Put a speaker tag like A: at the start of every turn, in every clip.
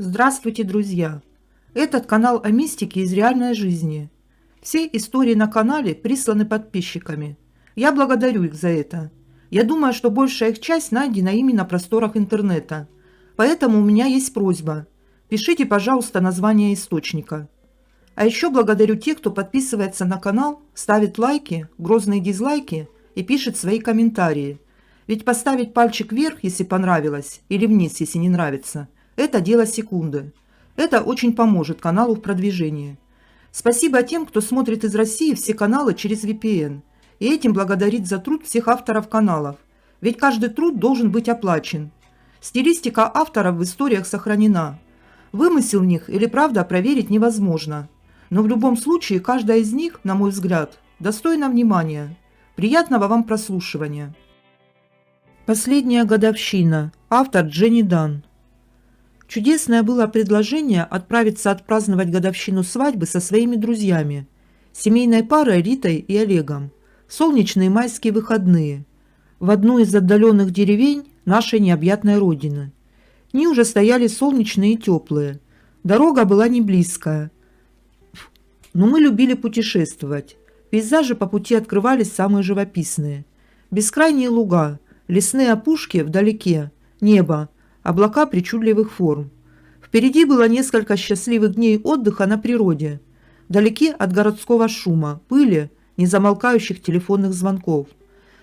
A: Здравствуйте, друзья! Этот канал о мистике из реальной жизни. Все истории на канале присланы подписчиками. Я благодарю их за это. Я думаю, что большая их часть найдена ими на просторах интернета. Поэтому у меня есть просьба. Пишите, пожалуйста, название источника. А еще благодарю тех, кто подписывается на канал, ставит лайки, грозные дизлайки и пишет свои комментарии. Ведь поставить пальчик вверх, если понравилось, или вниз, если не нравится – это дело секунды. Это очень поможет каналу в продвижении. Спасибо тем, кто смотрит из России все каналы через VPN. И этим благодарит за труд всех авторов каналов. Ведь каждый труд должен быть оплачен. Стилистика авторов в историях сохранена. Вымысел в них или правда проверить невозможно. Но в любом случае каждая из них, на мой взгляд, достойна внимания. Приятного вам прослушивания. Последняя годовщина. Автор Дженни Дан. Чудесное было предложение отправиться отпраздновать годовщину свадьбы со своими друзьями, семейной парой Ритой и Олегом, солнечные майские выходные, в одну из отдаленных деревень нашей необъятной родины. Дни уже стояли солнечные и теплые, дорога была не близкая, но мы любили путешествовать. Пейзажи по пути открывались самые живописные. Бескрайние луга, лесные опушки вдалеке, небо, облака причудливых форм. Впереди было несколько счастливых дней отдыха на природе, вдалеке от городского шума, пыли, незамолкающих телефонных звонков.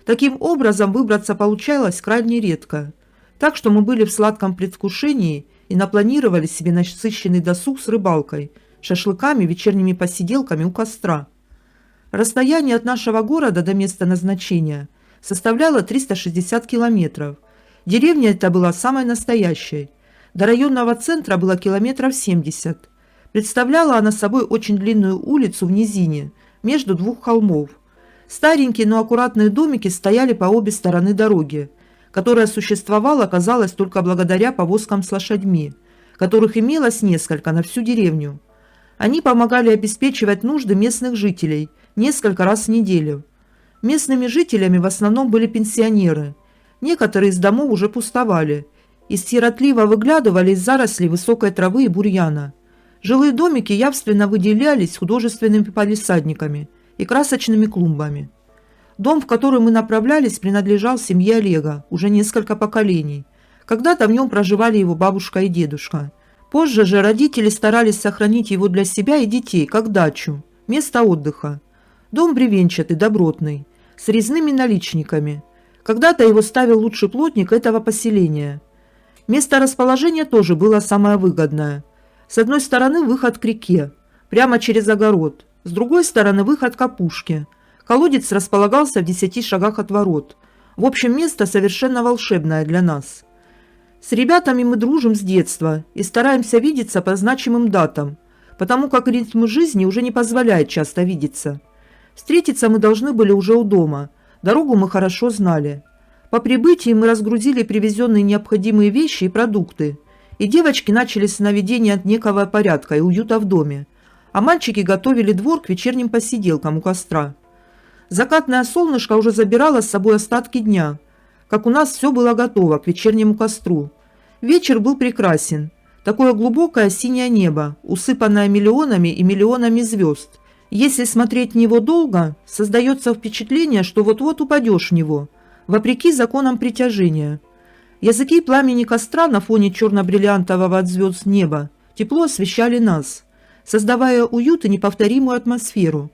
A: Таким образом выбраться получалось крайне редко, так что мы были в сладком предвкушении и напланировали себе насыщенный досуг с рыбалкой, шашлыками, вечерними посиделками у костра. Расстояние от нашего города до места назначения составляло 360 километров. Деревня эта была самой настоящей. До районного центра было километров 70. Представляла она собой очень длинную улицу в низине, между двух холмов. Старенькие, но аккуратные домики стояли по обе стороны дороги, которая существовала, казалось, только благодаря повозкам с лошадьми, которых имелось несколько на всю деревню. Они помогали обеспечивать нужды местных жителей несколько раз в неделю. Местными жителями в основном были пенсионеры. Некоторые из домов уже пустовали и сиротливо выглядывали из зарослей высокой травы и бурьяна. Жилые домики явственно выделялись художественными палисадниками и красочными клумбами. Дом, в который мы направлялись, принадлежал семье Олега уже несколько поколений. Когда-то в нем проживали его бабушка и дедушка. Позже же родители старались сохранить его для себя и детей, как дачу, место отдыха. Дом бревенчатый, добротный, с резными наличниками. Когда-то его ставил лучший плотник этого поселения. Место расположения тоже было самое выгодное. С одной стороны выход к реке, прямо через огород. С другой стороны выход к опушке. Колодец располагался в 10 шагах от ворот. В общем, место совершенно волшебное для нас. С ребятами мы дружим с детства и стараемся видеться по значимым датам, потому как ритм жизни уже не позволяет часто видеться. Встретиться мы должны были уже у дома. Дорогу мы хорошо знали. По прибытии мы разгрузили привезенные необходимые вещи и продукты, и девочки начали с наведения от некого порядка и уюта в доме, а мальчики готовили двор к вечерним посиделкам у костра. Закатное солнышко уже забирало с собой остатки дня, как у нас все было готово к вечернему костру. Вечер был прекрасен. Такое глубокое синее небо, усыпанное миллионами и миллионами звезд. Если смотреть в него долго, создается впечатление, что вот-вот упадешь в него, вопреки законам притяжения. Языки пламени костра на фоне черно-бриллиантового от звезд неба тепло освещали нас, создавая уют и неповторимую атмосферу.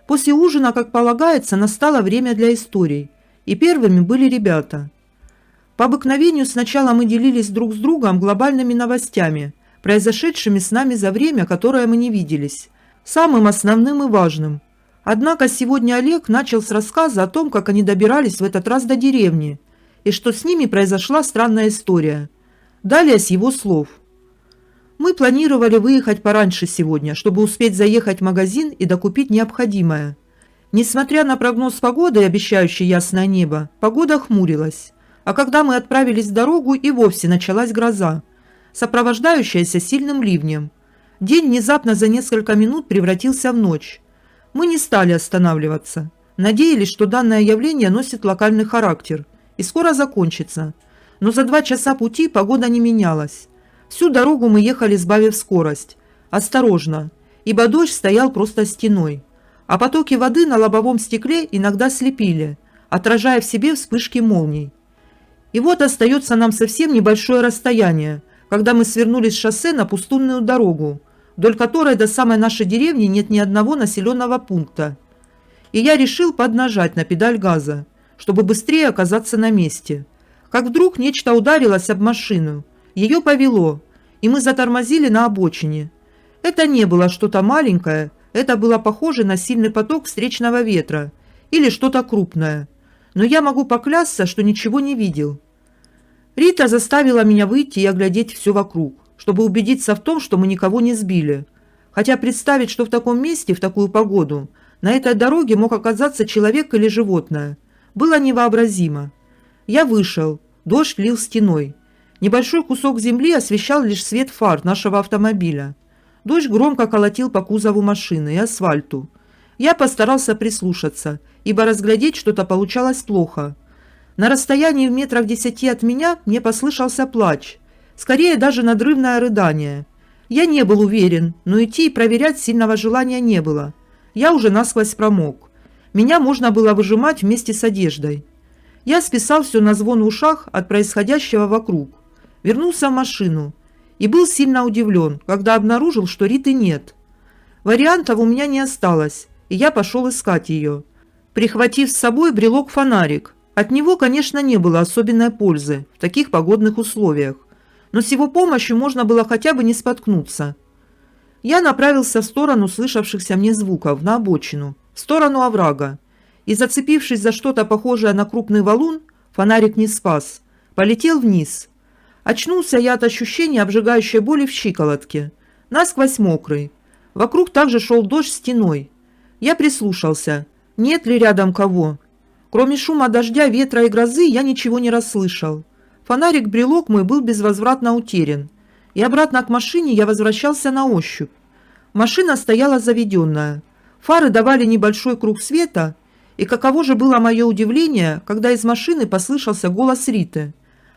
A: После ужина, как полагается, настало время для историй, и первыми были ребята. По обыкновению сначала мы делились друг с другом глобальными новостями, произошедшими с нами за время, которое мы не виделись, самым основным и важным. Однако сегодня Олег начал с рассказа о том, как они добирались в этот раз до деревни, и что с ними произошла странная история. Далее с его слов. Мы планировали выехать пораньше сегодня, чтобы успеть заехать в магазин и докупить необходимое. Несмотря на прогноз погоды, обещающий ясное небо, погода хмурилась. А когда мы отправились в дорогу, и вовсе началась гроза, сопровождающаяся сильным ливнем. День внезапно за несколько минут превратился в ночь. Мы не стали останавливаться. Надеялись, что данное явление носит локальный характер и скоро закончится. Но за 2 часа пути погода не менялась. Всю дорогу мы ехали, сбавив скорость. Осторожно, ибо дождь стоял просто стеной. А потоки воды на лобовом стекле иногда слепили, отражая в себе вспышки молний. И вот остается нам совсем небольшое расстояние, когда мы свернули с шоссе на пустынную дорогу, вдоль которой до самой нашей деревни нет ни одного населенного пункта. И я решил поднажать на педаль газа, чтобы быстрее оказаться на месте. Как вдруг нечто ударилось об машину, ее повело, и мы затормозили на обочине. Это не было что-то маленькое, это было похоже на сильный поток встречного ветра или что-то крупное. Но я могу поклясться, что ничего не видел. Рита заставила меня выйти и оглядеть все вокруг, чтобы убедиться в том, что мы никого не сбили. Хотя представить, что в таком месте, в такую погоду, на этой дороге мог оказаться человек или животное, было невообразимо. Я вышел, дождь лил стеной. Небольшой кусок земли освещал лишь свет фар нашего автомобиля. Дождь громко колотил по кузову машины и асфальту. Я постарался прислушаться, ибо разглядеть что-то получалось плохо. На расстоянии в метрах 10 от меня мне послышался плач, скорее даже надрывное рыдание. Я не был уверен, но идти и проверять сильного желания не было. Я уже насквозь промок. Меня можно было выжимать вместе с одеждой. Я списал все на звон в ушах от происходящего вокруг. Вернулся в машину и был сильно удивлен, когда обнаружил, что Риты нет. Вариантов у меня не осталось, и я пошел искать ее, прихватив с собой брелок-фонарик. От него, конечно, не было особенной пользы в таких погодных условиях, но с его помощью можно было хотя бы не споткнуться. Я направился в сторону слышавшихся мне звуков, на обочину, в сторону оврага, и, зацепившись за что-то похожее на крупный валун, фонарик не спас, полетел вниз. Очнулся я от ощущения обжигающей боли в щиколотке, насквозь мокрый. Вокруг также шел дождь стеной. Я прислушался, нет ли рядом кого. Кроме шума дождя, ветра и грозы я ничего не расслышал. Фонарик-брелок мой был безвозвратно утерян, и обратно к машине я возвращался на ощупь. Машина стояла заведенная, фары давали небольшой круг света, и каково же было мое удивление, когда из машины послышался голос Риты.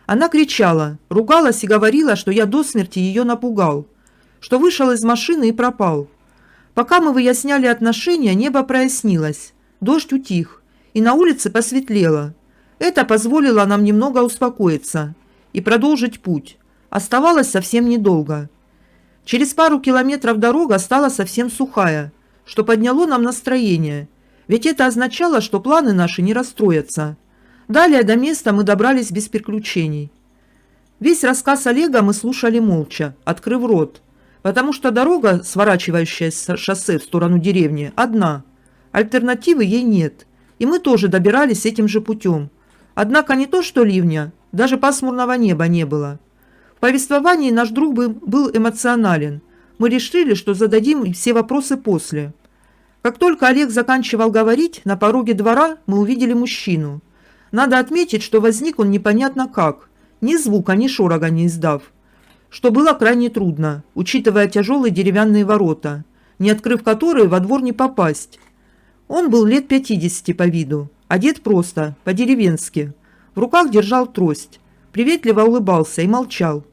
A: Она кричала, ругалась и говорила, что я до смерти ее напугал, что вышел из машины и пропал. Пока мы выясняли отношения, небо прояснилось, дождь утих, и на улице посветлело. Это позволило нам немного успокоиться и продолжить путь. Оставалось совсем недолго. Через пару километров дорога стала совсем сухая, что подняло нам настроение, ведь это означало, что планы наши не расстроятся. Далее до места мы добрались без приключений. Весь рассказ Олега мы слушали молча, открыв рот, потому что дорога, сворачивающая с шоссе в сторону деревни, одна. Альтернативы ей нет, и мы тоже добирались этим же путем. Однако не то что ливня, даже пасмурного неба не было. В повествовании наш друг был эмоционален. Мы решили, что зададим все вопросы после. Как только Олег заканчивал говорить, на пороге двора мы увидели мужчину. Надо отметить, что возник он непонятно как, ни звука, ни шорога не издав, что было крайне трудно, учитывая тяжелые деревянные ворота, не открыв которые во двор не попасть. Он был лет 50 по виду, одет просто, по-деревенски, в руках держал трость, приветливо улыбался и молчал.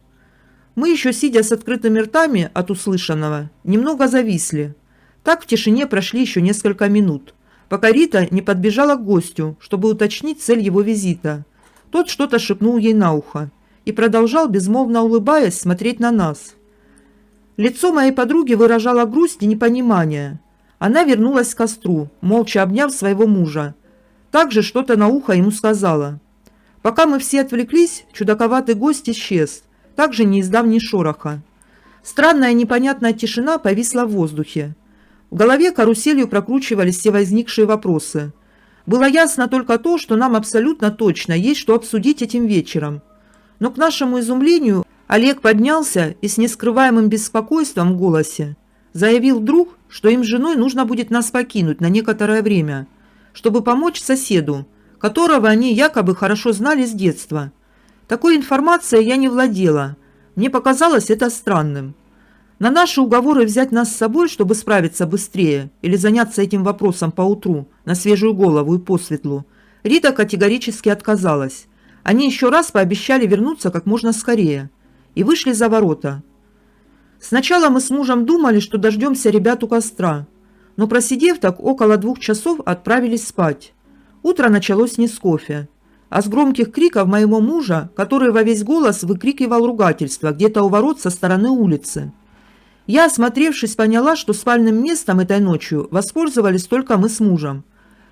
A: Мы еще, сидя с открытыми ртами от услышанного, немного зависли. Так в тишине прошли еще несколько минут, пока Рита не подбежала к гостю, чтобы уточнить цель его визита. Тот что-то шепнул ей на ухо и продолжал, безмолвно улыбаясь, смотреть на нас. Лицо моей подруги выражало грусть и непонимание. Она вернулась к костру, молча обняв своего мужа. Также что-то на ухо ему сказала. Пока мы все отвлеклись, чудаковатый гость исчез, также не издав ни шороха. Странная непонятная тишина повисла в воздухе. В голове каруселью прокручивались все возникшие вопросы. Было ясно только то, что нам абсолютно точно есть что обсудить этим вечером. Но к нашему изумлению Олег поднялся и с нескрываемым беспокойством в голосе заявил вдруг, что им с женой нужно будет нас покинуть на некоторое время, чтобы помочь соседу, которого они якобы хорошо знали с детства. Такой информацией я не владела. Мне показалось это странным. На наши уговоры взять нас с собой, чтобы справиться быстрее, или заняться этим вопросом поутру, на свежую голову и посветлу, Рита категорически отказалась. Они еще раз пообещали вернуться как можно скорее и вышли за ворота. Сначала мы с мужем думали, что дождемся ребят у костра, но просидев так около 2 часов, отправились спать. Утро началось не с кофе, а с громких криков моего мужа, который во весь голос выкрикивал ругательство где-то у ворот со стороны улицы. Я, осмотревшись, поняла, что спальным местом этой ночью воспользовались только мы с мужем.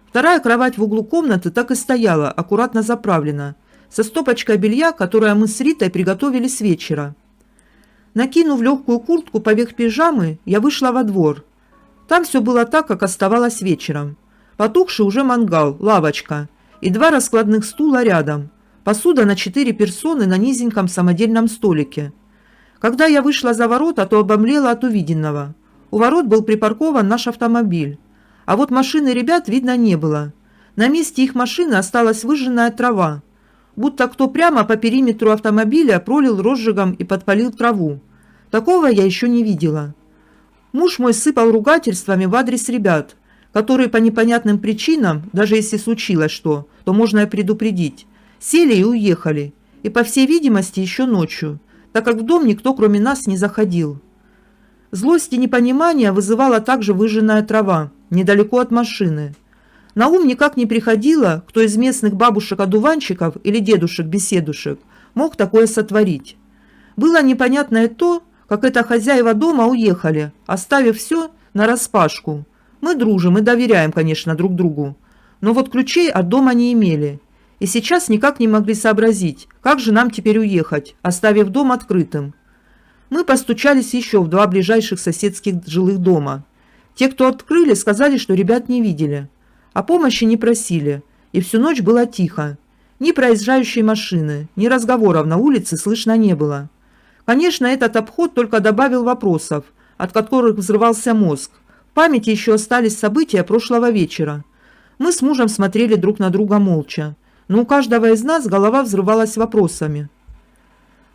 A: Вторая кровать в углу комнаты так и стояла, аккуратно заправлена, со стопочкой белья, которое мы с Ритой приготовили с вечера. Накинув легкую куртку поверх пижамы, я вышла во двор. Там все было так, как оставалось вечером. Потухший уже мангал, лавочка и 2 раскладных стула рядом, посуда на 4 персоны на низеньком самодельном столике. Когда я вышла за ворота, то обомлела от увиденного. У ворот был припаркован наш автомобиль. А вот машины ребят видно не было. На месте их машины осталась выжженная трава. Будто кто прямо по периметру автомобиля пролил розжигом и подпалил траву. Такого я еще не видела. Муж мой сыпал ругательствами в адрес ребят, которые по непонятным причинам, даже если случилось что, то можно и предупредить, сели и уехали. И, по всей видимости, еще ночью, так как в дом никто кроме нас не заходил. Злость и непонимание вызывала также выжженная трава, недалеко от машины. На ум никак не приходило, кто из местных бабушек-одуванчиков или дедушек-беседушек мог такое сотворить. Было непонятно и то, как это хозяева дома уехали, оставив все нараспашку. Мы дружим и доверяем, конечно, друг другу, но вот ключей от дома не имели. И сейчас никак не могли сообразить, как же нам теперь уехать, оставив дом открытым. Мы постучались еще в 2 ближайших соседских жилых дома. Те, кто открыли, сказали, что ребят не видели. О помощи не просили, и всю ночь было тихо. Ни проезжающей машины, ни разговоров на улице слышно не было. Конечно, этот обход только добавил вопросов, от которых взрывался мозг. В памяти еще остались события прошлого вечера. Мы с мужем смотрели друг на друга молча, но у каждого из нас голова взрывалась вопросами.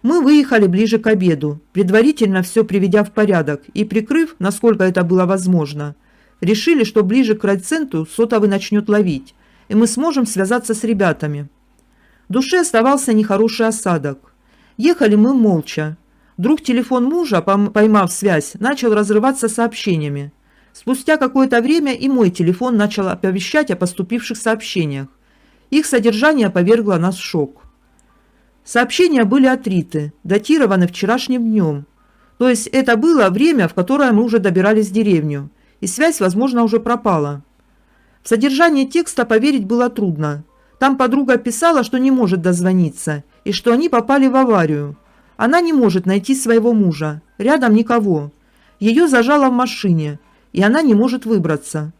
A: Мы выехали ближе к обеду, предварительно все приведя в порядок и прикрыв, насколько это было возможно. Решили, что ближе к райцентру сотовый начнет ловить, и мы сможем связаться с ребятами. В душе оставался нехороший осадок. Ехали мы молча. Вдруг телефон мужа, поймав связь, начал разрываться сообщениями. Спустя какое-то время и мой телефон начал оповещать о поступивших сообщениях. Их содержание повергло нас в шок. Сообщения были от Риты, датированы вчерашним днем. То есть это было время, в которое мы уже добирались в деревню, и связь, возможно, уже пропала. В содержание текста поверить было трудно. Там подруга писала, что не может дозвониться, и что они попали в аварию. Она не может найти своего мужа, рядом никого. Ее зажало в машине, и она не может выбраться.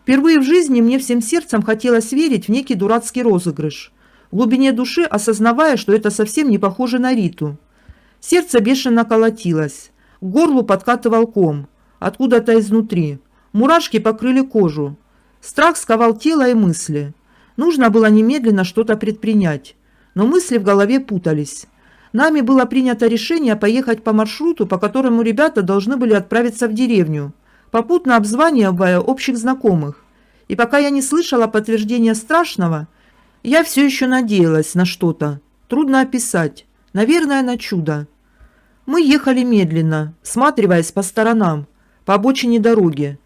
A: Впервые в жизни мне всем сердцем хотелось верить в некий дурацкий розыгрыш, в глубине души осознавая, что это совсем не похоже на Риту. Сердце бешено колотилось, к горлу подкатывал ком, откуда-то изнутри. Мурашки покрыли кожу. Страх сковал тело и мысли. Нужно было немедленно что-то предпринять, но мысли в голове путались. Нами было принято решение поехать по маршруту, по которому ребята должны были отправиться в деревню, попутно обзванивая общих знакомых. И пока я не слышала подтверждения страшного, я все еще надеялась на что-то. Трудно описать. Наверное, на чудо. Мы ехали медленно, всматриваясь по сторонам, по обочине дороги.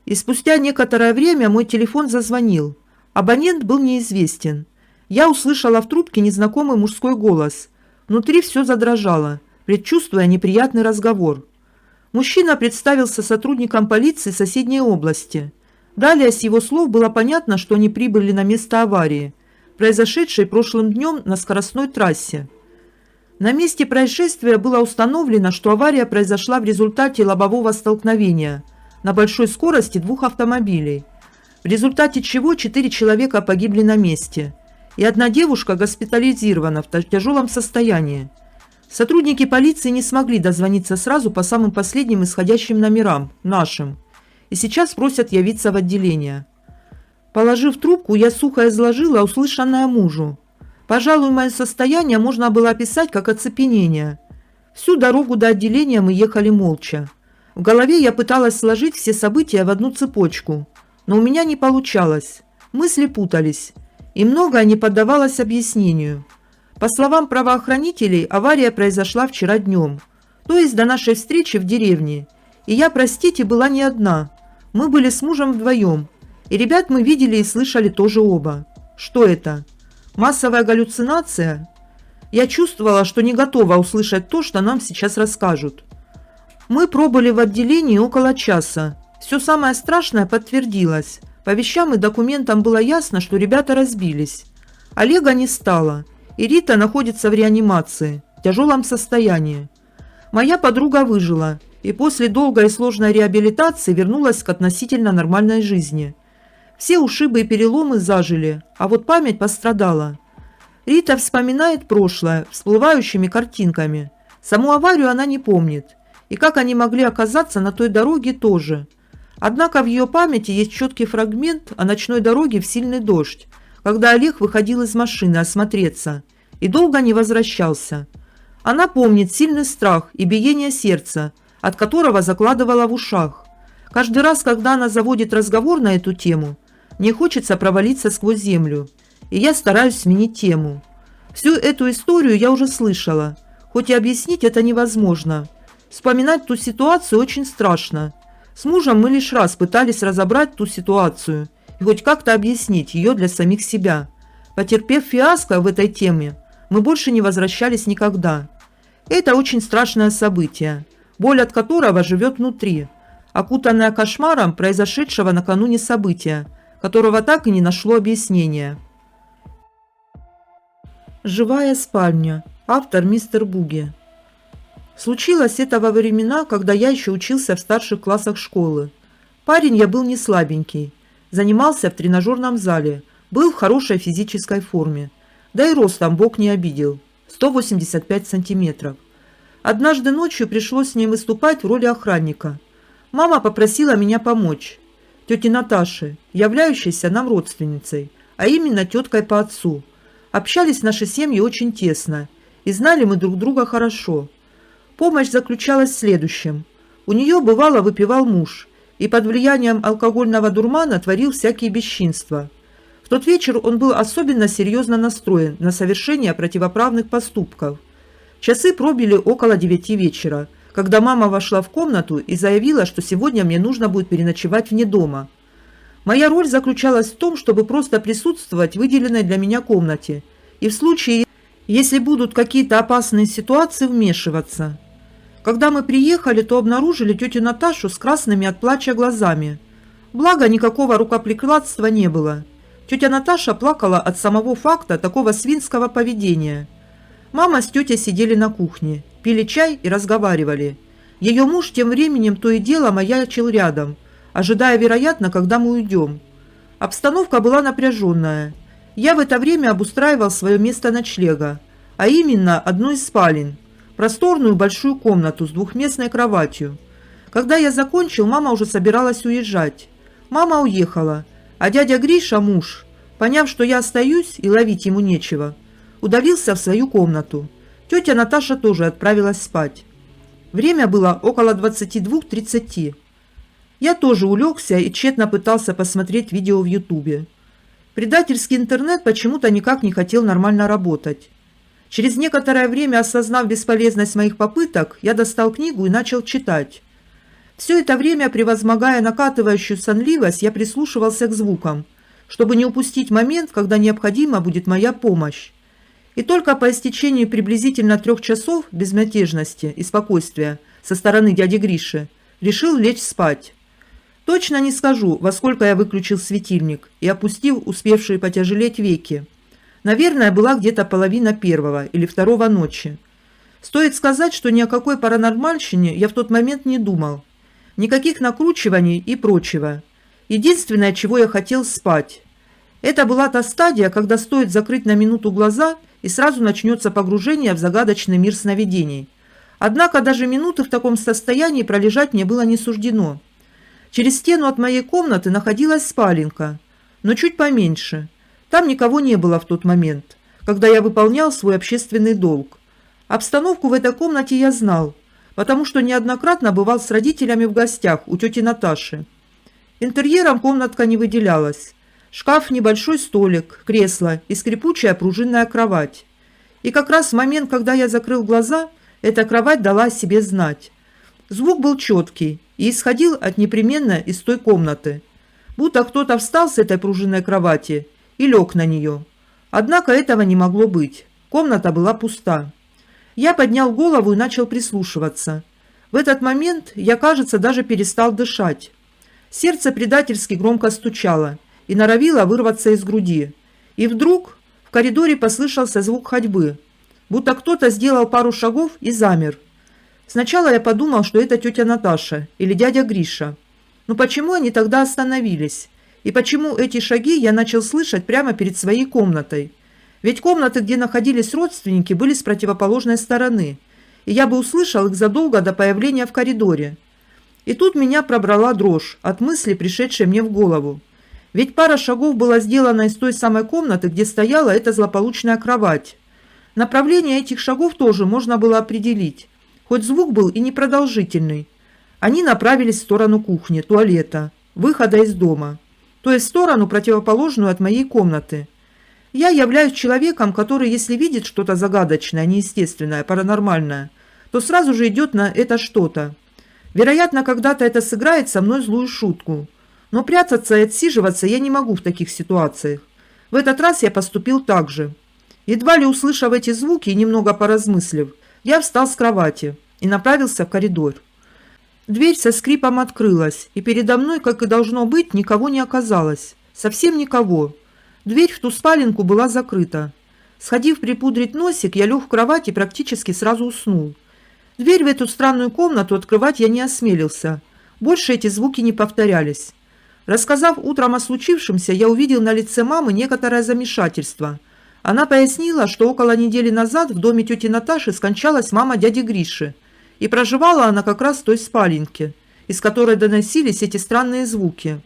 A: И спустя некоторое время мой телефон зазвонил. Абонент был неизвестен. Я услышала в трубке незнакомый мужской голос. Внутри все задрожало, предчувствуя неприятный разговор. Мужчина представился сотрудником полиции соседней области. Далее с его слов было понятно, что они прибыли на место аварии, произошедшей прошлым днем на скоростной трассе. На месте происшествия было установлено, что авария произошла в результате лобового столкновения на большой скорости 2 автомобилей, в результате чего 4 человека погибли на месте, и 1 девушка госпитализирована в тяжелом состоянии. Сотрудники полиции не смогли дозвониться сразу по самым последним исходящим номерам, нашим, и сейчас просят явиться в отделение. Положив трубку, я сухо изложила услышанное мужу. Пожалуй, мое состояние можно было описать как оцепенение. Всю дорогу до отделения мы ехали молча. В голове я пыталась сложить все события в одну цепочку, но у меня не получалось. Мысли путались, и многое не поддавалось объяснению. По словам правоохранителей, авария произошла вчера днем, то есть до нашей встречи в деревне. И я, простите, была не одна. Мы были с мужем вдвоем, и ребят мы видели и слышали тоже оба. Что это? Массовая галлюцинация? Я чувствовала, что не готова услышать то, что нам сейчас расскажут. Мы пробыли в отделении около часа. Все самое страшное подтвердилось. По вещам и документам было ясно, что ребята разбились. Олега не стало, и Рита находится в реанимации, в тяжелом состоянии. Моя подруга выжила, и после долгой и сложной реабилитации вернулась к относительно нормальной жизни. Все ушибы и переломы зажили, а вот память пострадала. Рита вспоминает прошлое всплывающими картинками. Саму аварию она не помнит, и как они могли оказаться на той дороге тоже. Однако в ее памяти есть четкий фрагмент о ночной дороге в сильный дождь, когда Олег выходил из машины осмотреться и долго не возвращался. Она помнит сильный страх и биение сердца, от которого закладывала в ушах. Каждый раз, когда она заводит разговор на эту тему, мне хочется провалиться сквозь землю, и я стараюсь сменить тему. Всю эту историю я уже слышала, хоть и объяснить это невозможно. Вспоминать ту ситуацию очень страшно. С мужем мы лишь раз пытались разобрать ту ситуацию и хоть как-то объяснить ее для самих себя. Потерпев фиаско в этой теме, мы больше не возвращались никогда. Это очень страшное событие, боль от которого живет внутри, окутанная кошмаром произошедшего накануне события, которого так и не нашло объяснения. Живая спальня. Автор мистер Буги. Случилось это во времена, когда я еще учился в старших классах школы. Парень я был не слабенький, занимался в тренажерном зале, был в хорошей физической форме, да и ростом Бог не обидел, 185 сантиметров. Однажды ночью пришлось с ним выступать в роли охранника. Мама попросила меня помочь. Тете Наташе, являющейся нам родственницей, а именно теткой по отцу. Общались наши семьи очень тесно, и знали мы друг друга хорошо. Помощь заключалась в следующем. У нее бывало выпивал муж, и под влиянием алкогольного дурмана творил всякие бесчинства. В тот вечер он был особенно серьезно настроен на совершение противоправных поступков. Часы пробили около 9 вечера, когда мама вошла в комнату и заявила, что сегодня мне нужно будет переночевать вне дома. Моя роль заключалась в том, чтобы просто присутствовать в выделенной для меня комнате и в случае, если будут какие-то опасные ситуации, вмешиваться. Когда мы приехали, то обнаружили тетю Наташу с красными от плача глазами. Благо, никакого рукоприкладства не было. Тетя Наташа плакала от самого факта такого свинского поведения. Мама с тетей сидели на кухне, пили чай и разговаривали. Ее муж тем временем то и дело маячил рядом, ожидая, вероятно, когда мы уйдем. Обстановка была напряженная. Я в это время обустраивал свое место ночлега, а именно одну из спален, просторную большую комнату с двухместной кроватью. Когда я закончил, мама уже собиралась уезжать. Мама уехала, а дядя Гриша, муж, поняв, что я остаюсь и ловить ему нечего, удалился в свою комнату. Тетя Наташа тоже отправилась спать. Время было около 22:30. Я тоже улегся и тщетно пытался посмотреть видео в Ютубе. Предательский интернет почему-то никак не хотел нормально работать. Через некоторое время, осознав бесполезность моих попыток, я достал книгу и начал читать. Все это время, превозмогая накатывающую сонливость, я прислушивался к звукам, чтобы не упустить момент, когда необходима будет моя помощь. И только по истечении приблизительно 3 часов безмятежности и спокойствия со стороны дяди Гриши решил лечь спать. Точно не скажу, во сколько я выключил светильник и опустил успевшие потяжелеть веки. Наверное, была где-то 1:30 или 2 ночи. Стоит сказать, что ни о какой паранормальщине я в тот момент не думал. Никаких накручиваний и прочего. Единственное, чего я хотел, спать. Это была та стадия, когда стоит закрыть на минуту глаза, и сразу начнется погружение в загадочный мир сновидений. Однако даже минуты в таком состоянии пролежать мне было не суждено. Через стену от моей комнаты находилась спаленка, но чуть поменьше. Там никого не было в тот момент, когда я выполнял свой общественный долг. Обстановку в этой комнате я знал, потому что неоднократно бывал с родителями в гостях у тети Наташи. Интерьером комнатка не выделялась. Шкаф, небольшой столик, кресло и скрипучая пружинная кровать. И как раз в момент, когда я закрыл глаза, эта кровать дала о себе знать. Звук был четкий и исходил от непременно из той комнаты. Будто кто-то встал с этой пружинной кровати и лег на нее. Однако этого не могло быть. Комната была пуста. Я поднял голову и начал прислушиваться. В этот момент я, кажется, даже перестал дышать. Сердце предательски громко стучало и норовило вырваться из груди. И вдруг в коридоре послышался звук ходьбы, будто кто-то сделал пару шагов и замер. Сначала я подумал, что это тетя Наташа или дядя Гриша. Но почему они тогда остановились? И почему эти шаги я начал слышать прямо перед своей комнатой? Ведь комнаты, где находились родственники, были с противоположной стороны, и я бы услышал их задолго до появления в коридоре. И тут меня пробрала дрожь от мысли, пришедшей мне в голову. Ведь пара шагов была сделана из той самой комнаты, где стояла эта злополучная кровать. Направление этих шагов тоже можно было определить, хоть звук был и непродолжительный. Они направились в сторону кухни, туалета, выхода из дома, то есть в сторону, противоположную от моей комнаты. Я являюсь человеком, который, если видит что-то загадочное, неестественное, паранормальное, то сразу же идет на это что-то. Вероятно, когда-то это сыграет со мной злую шутку. Но прятаться и отсиживаться я не могу в таких ситуациях. В этот раз я поступил так же. Едва ли услышав эти звуки и немного поразмыслив, я встал с кровати и направился в коридор. Дверь со скрипом открылась, и передо мной, как и должно быть, никого не оказалось. Совсем никого. Дверь в ту спаленку была закрыта. Сходив припудрить носик, я лег в кровать и практически сразу уснул. Дверь в эту странную комнату открывать я не осмелился. Больше эти звуки не повторялись. Рассказав утром о случившемся, я увидел на лице мамы некоторое замешательство. Она пояснила, что около недели назад в доме тети Наташи скончалась мама дяди Гриши, и проживала она как раз в той спаленке, из которой доносились эти странные звуки.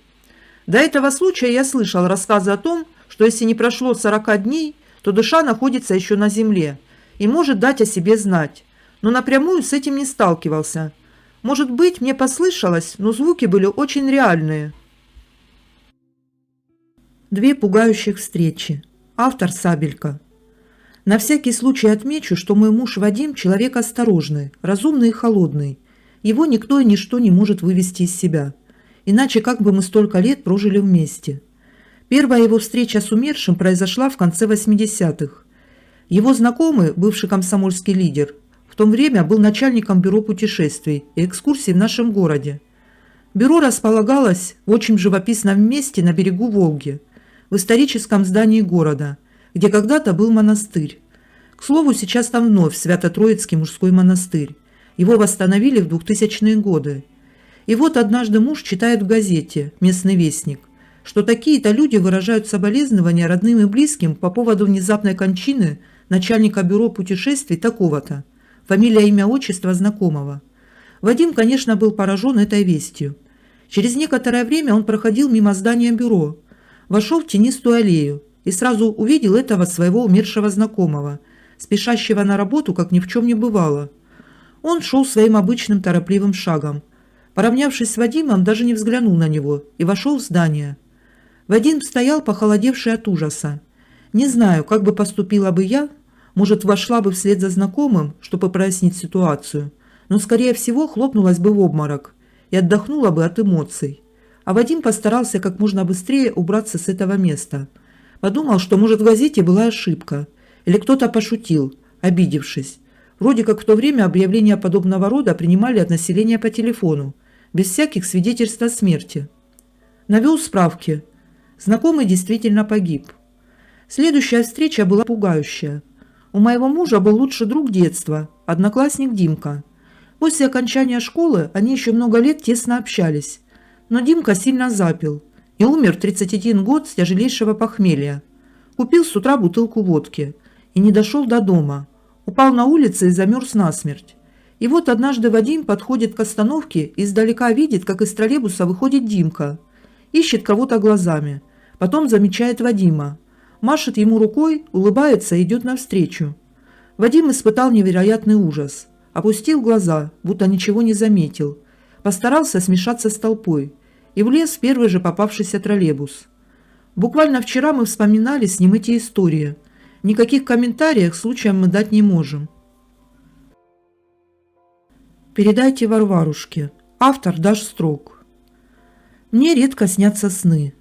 A: До этого случая я слышал рассказы о том, что если не прошло 40 дней, то душа находится еще на земле и может дать о себе знать, но напрямую с этим не сталкивался. Может быть, мне послышалось, но звуки были очень реальные. Две пугающих встречи. Автор Сабелька. На всякий случай отмечу, что мой муж Вадим человек осторожный, разумный и холодный. Его никто и ничто не может вывести из себя. Иначе как бы мы столько лет прожили вместе. Первая его встреча с умершим произошла в конце 80-х. Его знакомый, бывший комсомольский лидер, в то время был начальником бюро путешествий и экскурсий в нашем городе. Бюро располагалось в очень живописном месте на берегу Волги, в историческом здании города, где когда-то был монастырь. К слову, сейчас там вновь Свято-Троицкий мужской монастырь. Его восстановили в 2000-е годы. И вот однажды муж читает в газете «Местный вестник», что такие-то люди выражают соболезнования родным и близким по поводу внезапной кончины начальника бюро путешествий такого-то, фамилия, имя, отчество знакомого. Вадим, конечно, был поражен этой вестью. Через некоторое время он проходил мимо здания бюро, вошел в тенистую аллею и сразу увидел этого своего умершего знакомого, спешащего на работу, как ни в чем не бывало. Он шел своим обычным торопливым шагом. Поравнявшись с Вадимом, даже не взглянул на него и вошел в здание. Вадим стоял, похолодевший от ужаса. Не знаю, как бы поступила бы я, может, вошла бы вслед за знакомым, чтобы прояснить ситуацию, но, скорее всего, хлопнулась бы в обморок и отдохнула бы от эмоций. А Вадим постарался как можно быстрее убраться с этого места. Подумал, что, может, в газете была ошибка, или кто-то пошутил, обидевшись. Вроде как в то время объявления подобного рода принимали от населения по телефону, без всяких свидетельств о смерти. Навел справки. Знакомый действительно погиб. Следующая встреча была пугающая. У моего мужа был лучший друг детства, одноклассник Димка. После окончания школы они еще много лет тесно общались. Но Димка сильно запил и умер в 31 год с тяжелейшего похмелья. Купил с утра бутылку водки и не дошел до дома. Упал на улице и замерз насмерть. И вот однажды Вадим подходит к остановке и издалека видит, как из троллейбуса выходит Димка. Ищет кого-то глазами. Потом замечает Вадима. Машет ему рукой, улыбается и идет навстречу. Вадим испытал невероятный ужас. Опустил глаза, будто ничего не заметил. Постарался смешаться с толпой и влез в первый же попавшийся троллейбус. Буквально вчера мы вспоминали с ним эти истории. Никаких комментариев случаям мы дать не можем. Передайте Варварушке. Автор Даш Строк. Мне редко снятся сны.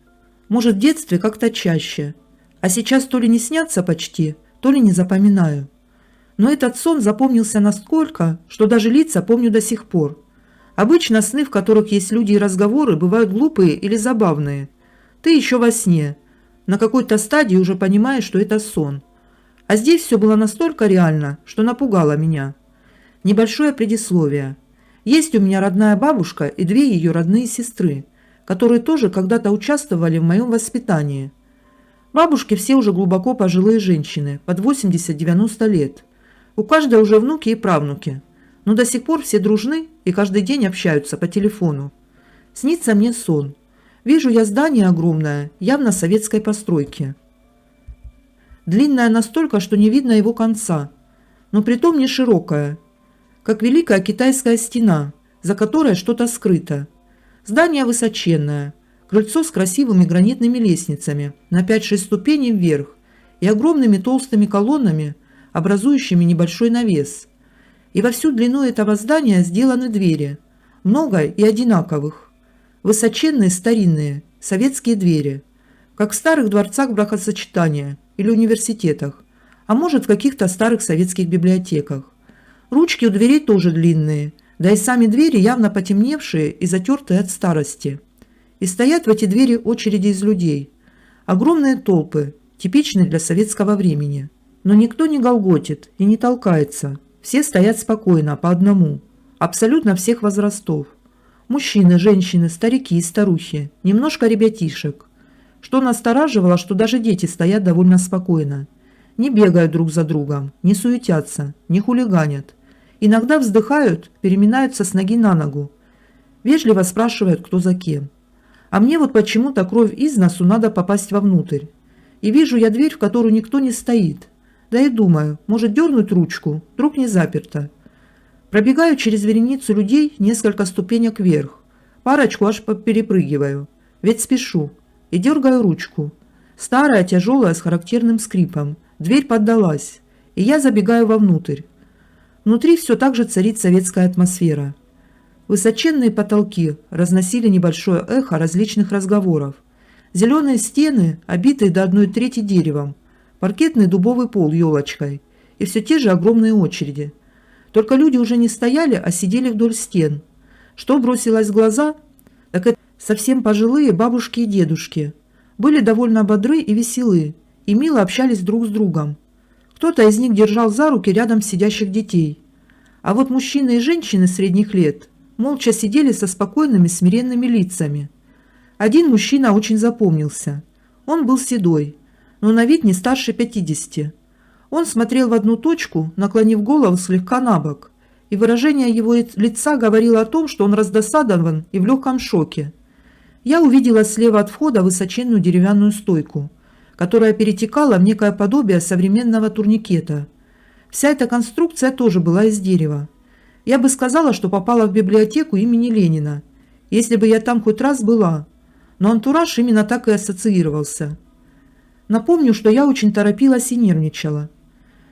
A: Может, в детстве как-то чаще. А сейчас то ли не снятся почти, то ли не запоминаю. Но этот сон запомнился настолько, что даже лица помню до сих пор. Обычно сны, в которых есть люди и разговоры, бывают глупые или забавные. Ты еще во сне. На какой-то стадии уже понимаешь, что это сон. А здесь все было настолько реально, что напугало меня. Небольшое предисловие. Есть у меня родная бабушка и две ее родные сестры, которые тоже когда-то участвовали в моем воспитании. Бабушки все уже глубоко пожилые женщины, под 80-90 лет. У каждой уже внуки и правнуки, но до сих пор все дружны и каждый день общаются по телефону. Снится мне сон. Вижу я здание огромное, явно советской постройки. Длинное настолько, что не видно его конца, но притом не широкое, как Великая Китайская стена, за которой что-то скрыто. Здание высоченное, крыльцо с красивыми гранитными лестницами на 5-6 ступеней вверх и огромными толстыми колоннами, образующими небольшой навес. И во всю длину этого здания сделаны двери, много и одинаковых. Высоченные старинные, советские двери, как в старых дворцах бракосочетания или университетах, а может в каких-то старых советских библиотеках. Ручки у дверей тоже длинные, да и сами двери явно потемневшие и затертые от старости. И стоят в эти двери очереди из людей. Огромные толпы, типичные для советского времени. Но никто не голготит и не толкается. Все стоят спокойно, по одному. Абсолютно всех возрастов. Мужчины, женщины, старики и старухи, немножко ребятишек. Что настораживало, что даже дети стоят довольно спокойно. Не бегают друг за другом, не суетятся, не хулиганят. Иногда вздыхают, переминаются с ноги на ногу. Вежливо спрашивают, кто за кем. А мне вот почему-то кровь из носу надо попасть вовнутрь. И вижу я дверь, в которую никто не стоит. Да и думаю, может дернуть ручку, вдруг не заперта. Пробегаю через вереницу людей несколько ступенек вверх. Парочку аж перепрыгиваю, ведь спешу. И дергаю ручку. Старая, тяжелая, с характерным скрипом. Дверь поддалась, и я забегаю вовнутрь. Внутри все так же царит советская атмосфера. Высоченные потолки разносили небольшое эхо различных разговоров. Зеленые стены, обитые до 1/3 деревом, паркетный дубовый пол елочкой и все те же огромные очереди. Только люди уже не стояли, а сидели вдоль стен. Что бросилось в глаза, так это совсем пожилые бабушки и дедушки. Были довольно бодры и веселы, и мило общались друг с другом. Кто-то из них держал за руки рядом сидящих детей. А вот мужчины и женщины средних лет молча сидели со спокойными смиренными лицами. Один мужчина очень запомнился. Он был седой, но на вид не старше 50. Он смотрел в одну точку, наклонив голову слегка на бок, и выражение его лица говорило о том, что он раздосадован и в легком шоке. Я увидела слева от входа высоченную деревянную стойку, которая перетекала в некое подобие современного турникета. Вся эта конструкция тоже была из дерева. Я бы сказала, что попала в библиотеку имени Ленина, если бы я там хоть раз была, но антураж именно так и ассоциировался. Напомню, что я очень торопилась и нервничала.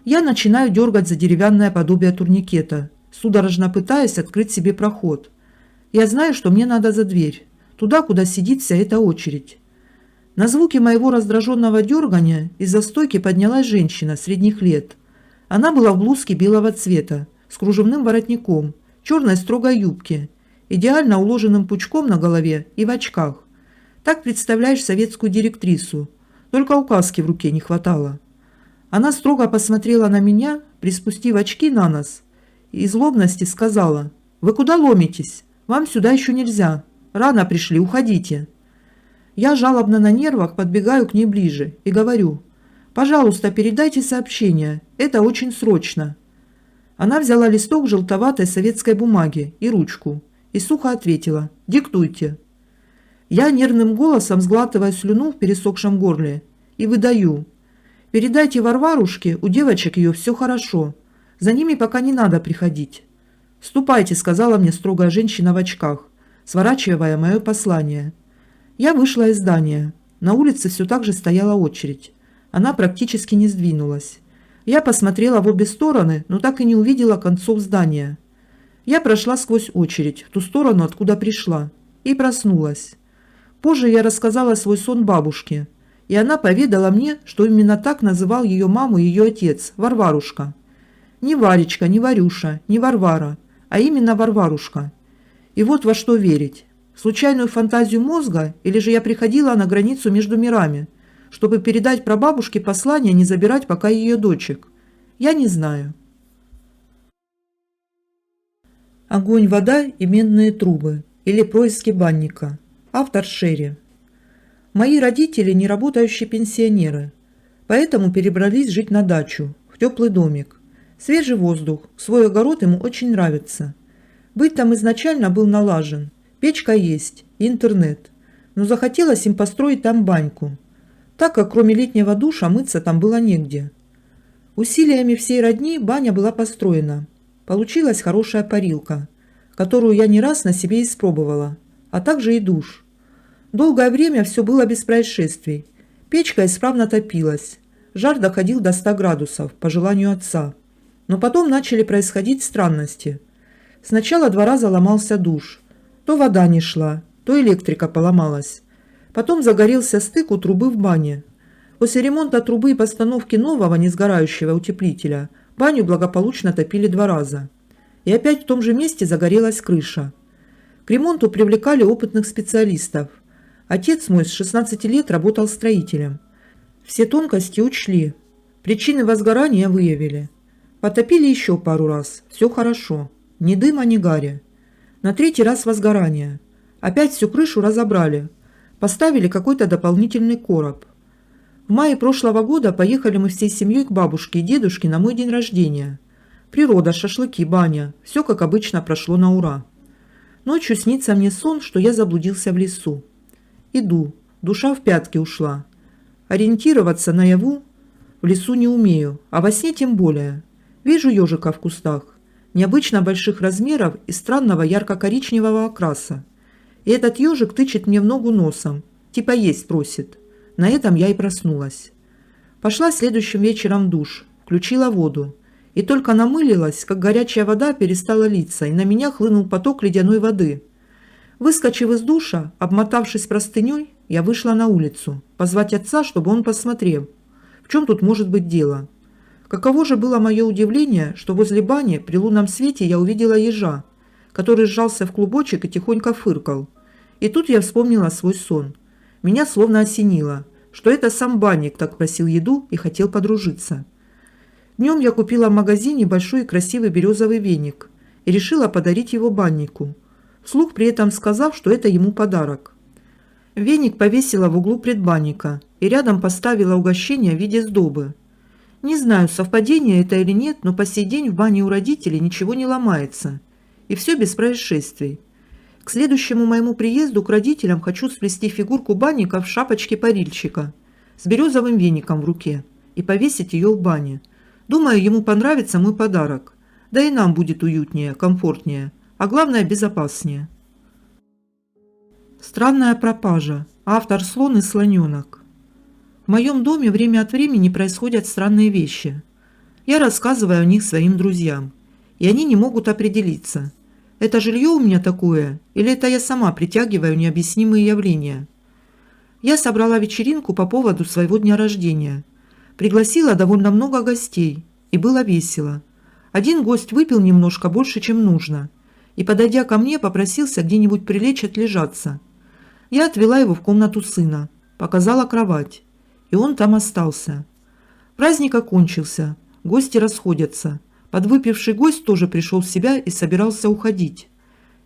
A: Я начинаю дергать за деревянное подобие турникета, судорожно пытаясь открыть себе проход. Я знаю, что мне надо за дверь, туда, куда сидит вся эта очередь. На звуки моего раздраженного дергания из-за стойки поднялась женщина средних лет. Она была в блузке белого цвета, с кружевным воротником, черной строгой юбке, идеально уложенным пучком на голове и в очках. Так представляешь советскую директрису, только указки в руке не хватало. Она строго посмотрела на меня, приспустив очки на нос, и из злобности сказала: «Вы куда ломитесь? Вам сюда еще нельзя. Рано пришли, уходите». Я жалобно на нервах подбегаю к ней ближе и говорю: «Пожалуйста, передайте сообщение, это очень срочно». Она взяла листок желтоватой советской бумаги и ручку и сухо ответила: «Диктуйте». Я нервным голосом сглатываю слюну в пересохшем горле и выдаю: Передайте Варварушке, у девочек ее все хорошо. За ними пока не надо приходить. «Ступайте», — сказала мне строгая женщина в очках, сворачивая мое послание. Я вышла из здания. На улице все так же стояла очередь. Она практически не сдвинулась. Я посмотрела в обе стороны, но так и не увидела концов здания. Я прошла сквозь очередь, в ту сторону, откуда пришла, и проснулась. Позже я рассказала свой сон бабушке, и она поведала мне, что именно так называл ее маму ее отец, Варварушка. Не Варечка, не Варюша, не Варвара, а именно Варварушка. И вот во что верить. Случайную фантазию мозга, или же я приходила на границу между мирами, чтобы передать прабабушке послание не забирать пока ее дочек. Я не знаю. «Огонь, вода и медные трубы» или «Происки банника». Автор Шерри. Мои родители не работающие пенсионеры, поэтому перебрались жить на дачу, в теплый домик. Свежий воздух, свой огород ему очень нравится. Быт там изначально был налажен, печка есть, интернет. Но захотелось им построить там баньку, так как кроме летнего душа мыться там было негде. Усилиями всей родни баня была построена. Получилась хорошая парилка, которую я не раз на себе испробовала, а также и душ. Долгое время все было без происшествий. Печка исправно топилась. Жар доходил до 100 градусов, по желанию отца. Но потом начали происходить странности. Сначала 2 раза ломался душ. То вода не шла, то электрика поломалась. Потом загорелся стык у трубы в бане. После ремонта трубы и постановки нового несгорающего утеплителя баню благополучно топили 2 раза. И опять в том же месте загорелась крыша. К ремонту привлекали опытных специалистов. Отец мой с 16 лет работал строителем. Все тонкости учли. Причины возгорания выявили. Потопили еще пару раз. Все хорошо. Ни дыма, ни гари. На 3-й раз возгорание. Опять всю крышу разобрали. Поставили какой-то дополнительный короб. В мае прошлого года поехали мы всей семьей к бабушке и дедушке на мой день рождения. Природа, шашлыки, баня. Все как обычно прошло на ура. Ночью снится мне сон, что я заблудился в лесу. Иду. Душа в пятки ушла. Ориентироваться наяву в лесу не умею, а во сне тем более. Вижу ежика в кустах, необычно больших размеров и странного ярко-коричневого окраса. И этот ежик тычет мне в ногу носом, типа есть просит. На этом я и проснулась. Пошла следующим вечером в душ, включила воду. И только намылилась, как горячая вода перестала литься, и на меня хлынул поток ледяной воды. Выскочив из душа, обмотавшись простыней, я вышла на улицу, позвать отца, чтобы он посмотрел, в чем тут может быть дело. Каково же было мое удивление, что возле бани при лунном свете я увидела ежа, который сжался в клубочек и тихонько фыркал. И тут я вспомнила свой сон. Меня словно осенило, что это сам банник так просил еду и хотел подружиться. Днем я купила в магазине большой и красивый березовый веник и решила подарить его баннику, вслух при этом сказав, что это ему подарок. Веник повесила в углу предбанника и рядом поставила угощение в виде сдобы. Не знаю, совпадение это или нет, но по сей день в бане у родителей ничего не ломается. И все без происшествий. К следующему моему приезду к родителям хочу сплести фигурку банника в шапочке парильщика с березовым веником в руке и повесить ее в бане. Думаю, ему понравится мой подарок. Да и нам будет уютнее, комфортнее, а главное безопаснее. Странная пропажа. Автор «Слон и слоненок». В моем доме время от времени происходят странные вещи. Я рассказываю о них своим друзьям, и они не могут определиться, это жилье у меня такое, или это я сама притягиваю необъяснимые явления. Я собрала вечеринку по поводу своего дня рождения. Пригласила довольно много гостей, и было весело. Один гость выпил немножко больше, чем нужно, и, подойдя ко мне, попросился где-нибудь прилечь отлежаться. Я отвела его в комнату сына, показала кровать, и он там остался. Праздник окончился, гости расходятся. Подвыпивший гость тоже пришел в себя и собирался уходить.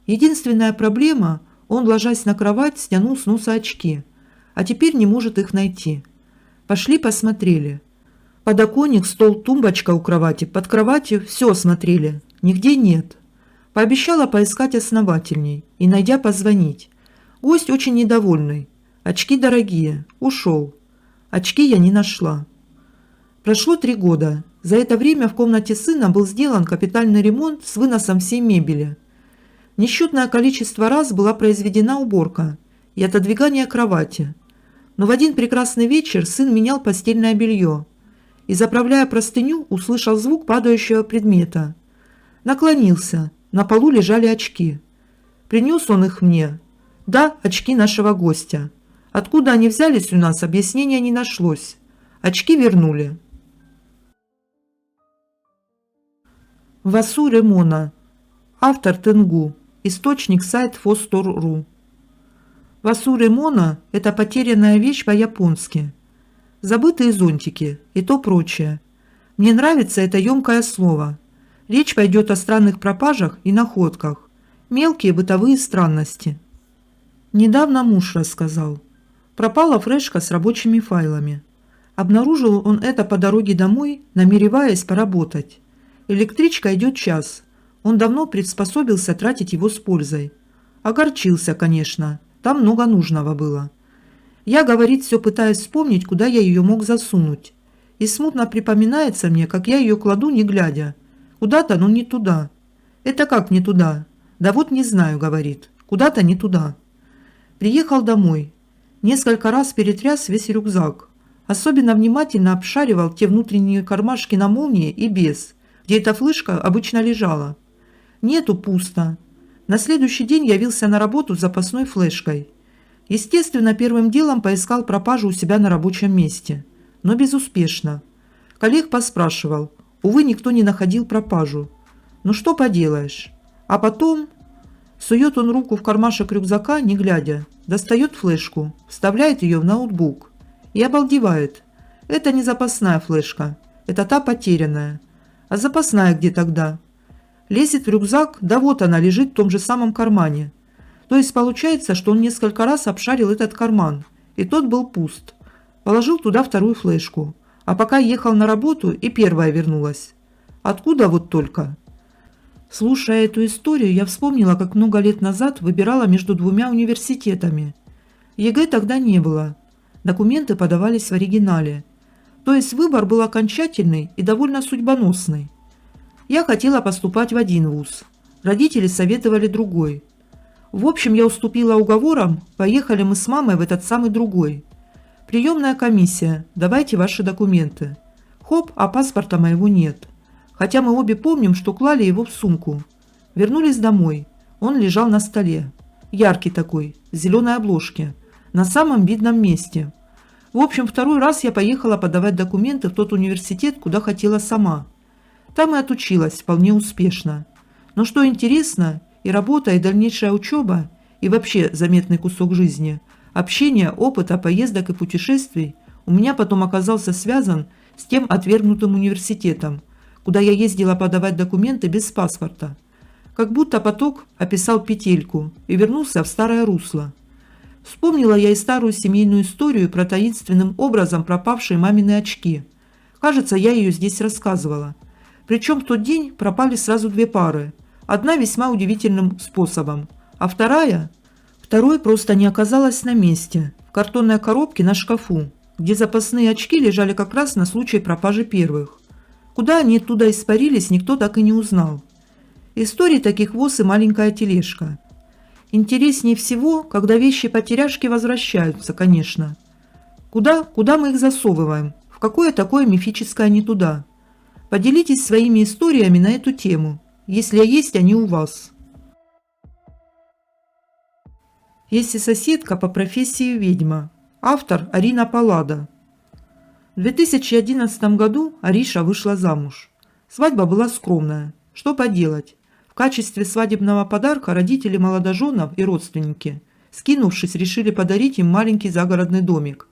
A: Единственная проблема – он, ложась на кровать, стянул с носа очки, а теперь не может их найти. Пошли посмотрели. Подоконник, стол, тумбочка у кровати, под кроватью – все осмотрели. Нигде нет. Пообещала поискать основательней и, найдя, позвонить. Гость очень недовольный. Очки дорогие. Ушел. Очки я не нашла. Прошло 3 года. За это время в комнате сына был сделан капитальный ремонт с выносом всей мебели. Несчетное количество раз была произведена уборка и отодвигание кровати. Но в один прекрасный вечер сын менял постельное белье и, заправляя простыню, услышал звук падающего предмета. Наклонился. На полу лежали очки. Принес он их мне. Да, очки нашего гостя. Откуда они взялись у нас, объяснения не нашлось. Очки вернули. Васу Ремона. Автор Тенгу. Источник сайт Фостор.ру. Васу Ремона – это потерянная вещь по-японски. Забытые зонтики и то прочее. Мне нравится это емкое слово. Речь пойдет о странных пропажах и находках. Мелкие бытовые странности. Недавно муж рассказал. Пропала флешка с рабочими файлами. Обнаружил он это по дороге домой, намереваясь поработать. Электричка идет час. Он давно приспособился тратить его с пользой. Огорчился, конечно. Там много нужного было. Я, говорит, все пытаюсь вспомнить, куда я ее мог засунуть. И смутно припоминается мне, как я ее кладу, не глядя. Куда-то, но не туда. Это как не туда? Да вот не знаю, говорит. Куда-то не туда. Приехал домой. Несколько раз перетряс весь рюкзак. Особенно внимательно обшаривал те внутренние кармашки на молнии и без, где эта флешка обычно лежала. Нету, пусто. На следующий день явился на работу с запасной флешкой. Естественно, первым делом поискал пропажу у себя на рабочем месте. Но безуспешно. Коллег поспрашивал. Увы, никто не находил пропажу. Ну что поделаешь. А потом... Сует он руку в кармашек рюкзака, не глядя. Достает флешку, вставляет ее в ноутбук. И обалдевает. Это не запасная флешка. Это та потерянная. А запасная где тогда? Лезет в рюкзак, да вот она лежит в том же самом кармане. То есть получается, что он несколько раз обшарил этот карман. И тот был пуст. Положил туда вторую флешку. А пока ехал на работу, и первая вернулась. Откуда вот только? Слушая эту историю, я вспомнила, как много лет назад выбирала между двумя университетами. ЕГЭ тогда не было. Документы подавались в оригинале. То есть выбор был окончательный и довольно судьбоносный. Я хотела поступать в один вуз. Родители советовали другой. В общем, я уступила уговорам, поехали мы с мамой в этот самый другой. Приемная комиссия, давайте ваши документы. Хоп, а паспорта моего нет. Хотя мы обе помним, что клали его в сумку. Вернулись домой. Он лежал на столе. Яркий такой, в зеленой обложке. На самом видном месте. В общем, второй раз я поехала подавать документы в тот университет, куда хотела сама. Там и отучилась вполне успешно. Но что интересно, и работа, и дальнейшая учеба, и вообще заметный кусок жизни, общение, опыта, поездок и путешествий у меня потом оказался связан с тем отвергнутым университетом, куда я ездила подавать документы без паспорта. Как будто поток описал петельку и вернулся в старое русло. Вспомнила я и старую семейную историю про таинственным образом пропавшие мамины очки. Кажется, я ее здесь рассказывала. Причем в тот день пропали сразу две пары. Одна весьма удивительным способом, а второй просто не оказалась на месте, в картонной коробке на шкафу, где запасные очки лежали как раз на случай пропажи первых. Куда они оттуда испарились, никто так и не узнал. Историй таких воз и маленькая тележка. Интереснее всего, когда вещи-потеряшки возвращаются, конечно. Куда мы их засовываем? В какое такое мифическое не туда? Поделитесь своими историями на эту тему, если есть они у вас. Есть и соседка по профессии ведьма. Автор Арина Паллада. В 2011 году Ариша вышла замуж. Свадьба была скромная. Что поделать? В качестве свадебного подарка родители молодоженов и родственники, скинувшись, решили подарить им маленький загородный домик.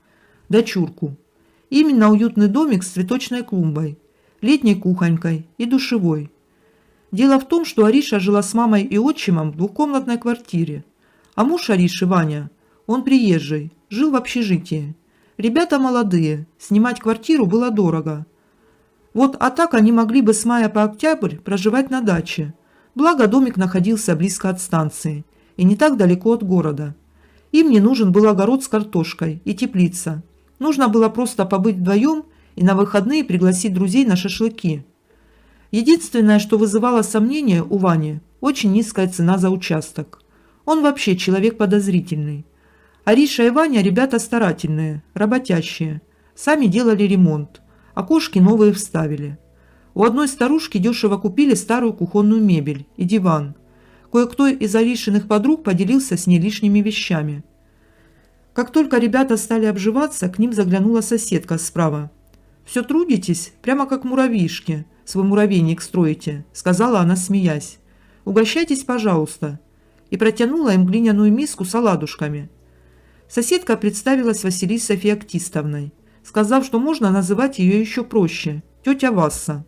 A: Дочурку. Именно уютный домик с цветочной клумбой, летней кухонькой и душевой. Дело в том, что Ариша жила с мамой и отчимом в двухкомнатной квартире. А муж Ариши, Ваня, он приезжий, жил в общежитии. Ребята молодые, снимать квартиру было дорого. А так они могли бы с мая по октябрь проживать на даче. Благо домик находился близко от станции и не так далеко от города. Им не нужен был огород с картошкой и теплица. Нужно было просто побыть вдвоем и на выходные пригласить друзей на шашлыки. Единственное, что вызывало сомнения у Вани – очень низкая цена за участок. Он вообще человек подозрительный. Ариша и Ваня – ребята старательные, работящие. Сами делали ремонт. Окошки новые вставили. У одной старушки дешево купили старую кухонную мебель и диван. Кое-кто из Аришиных подруг поделился с ней лишними вещами. Как только ребята стали обживаться, к ним заглянула соседка справа. «Все трудитесь? Прямо как муравьишки. Свой муравейник строите», – сказала она, смеясь. «Угощайтесь, пожалуйста». И протянула им глиняную миску с оладушками. Соседка представилась Василисой Феоктистовной, сказав, что можно называть ее еще проще – тетя Васса.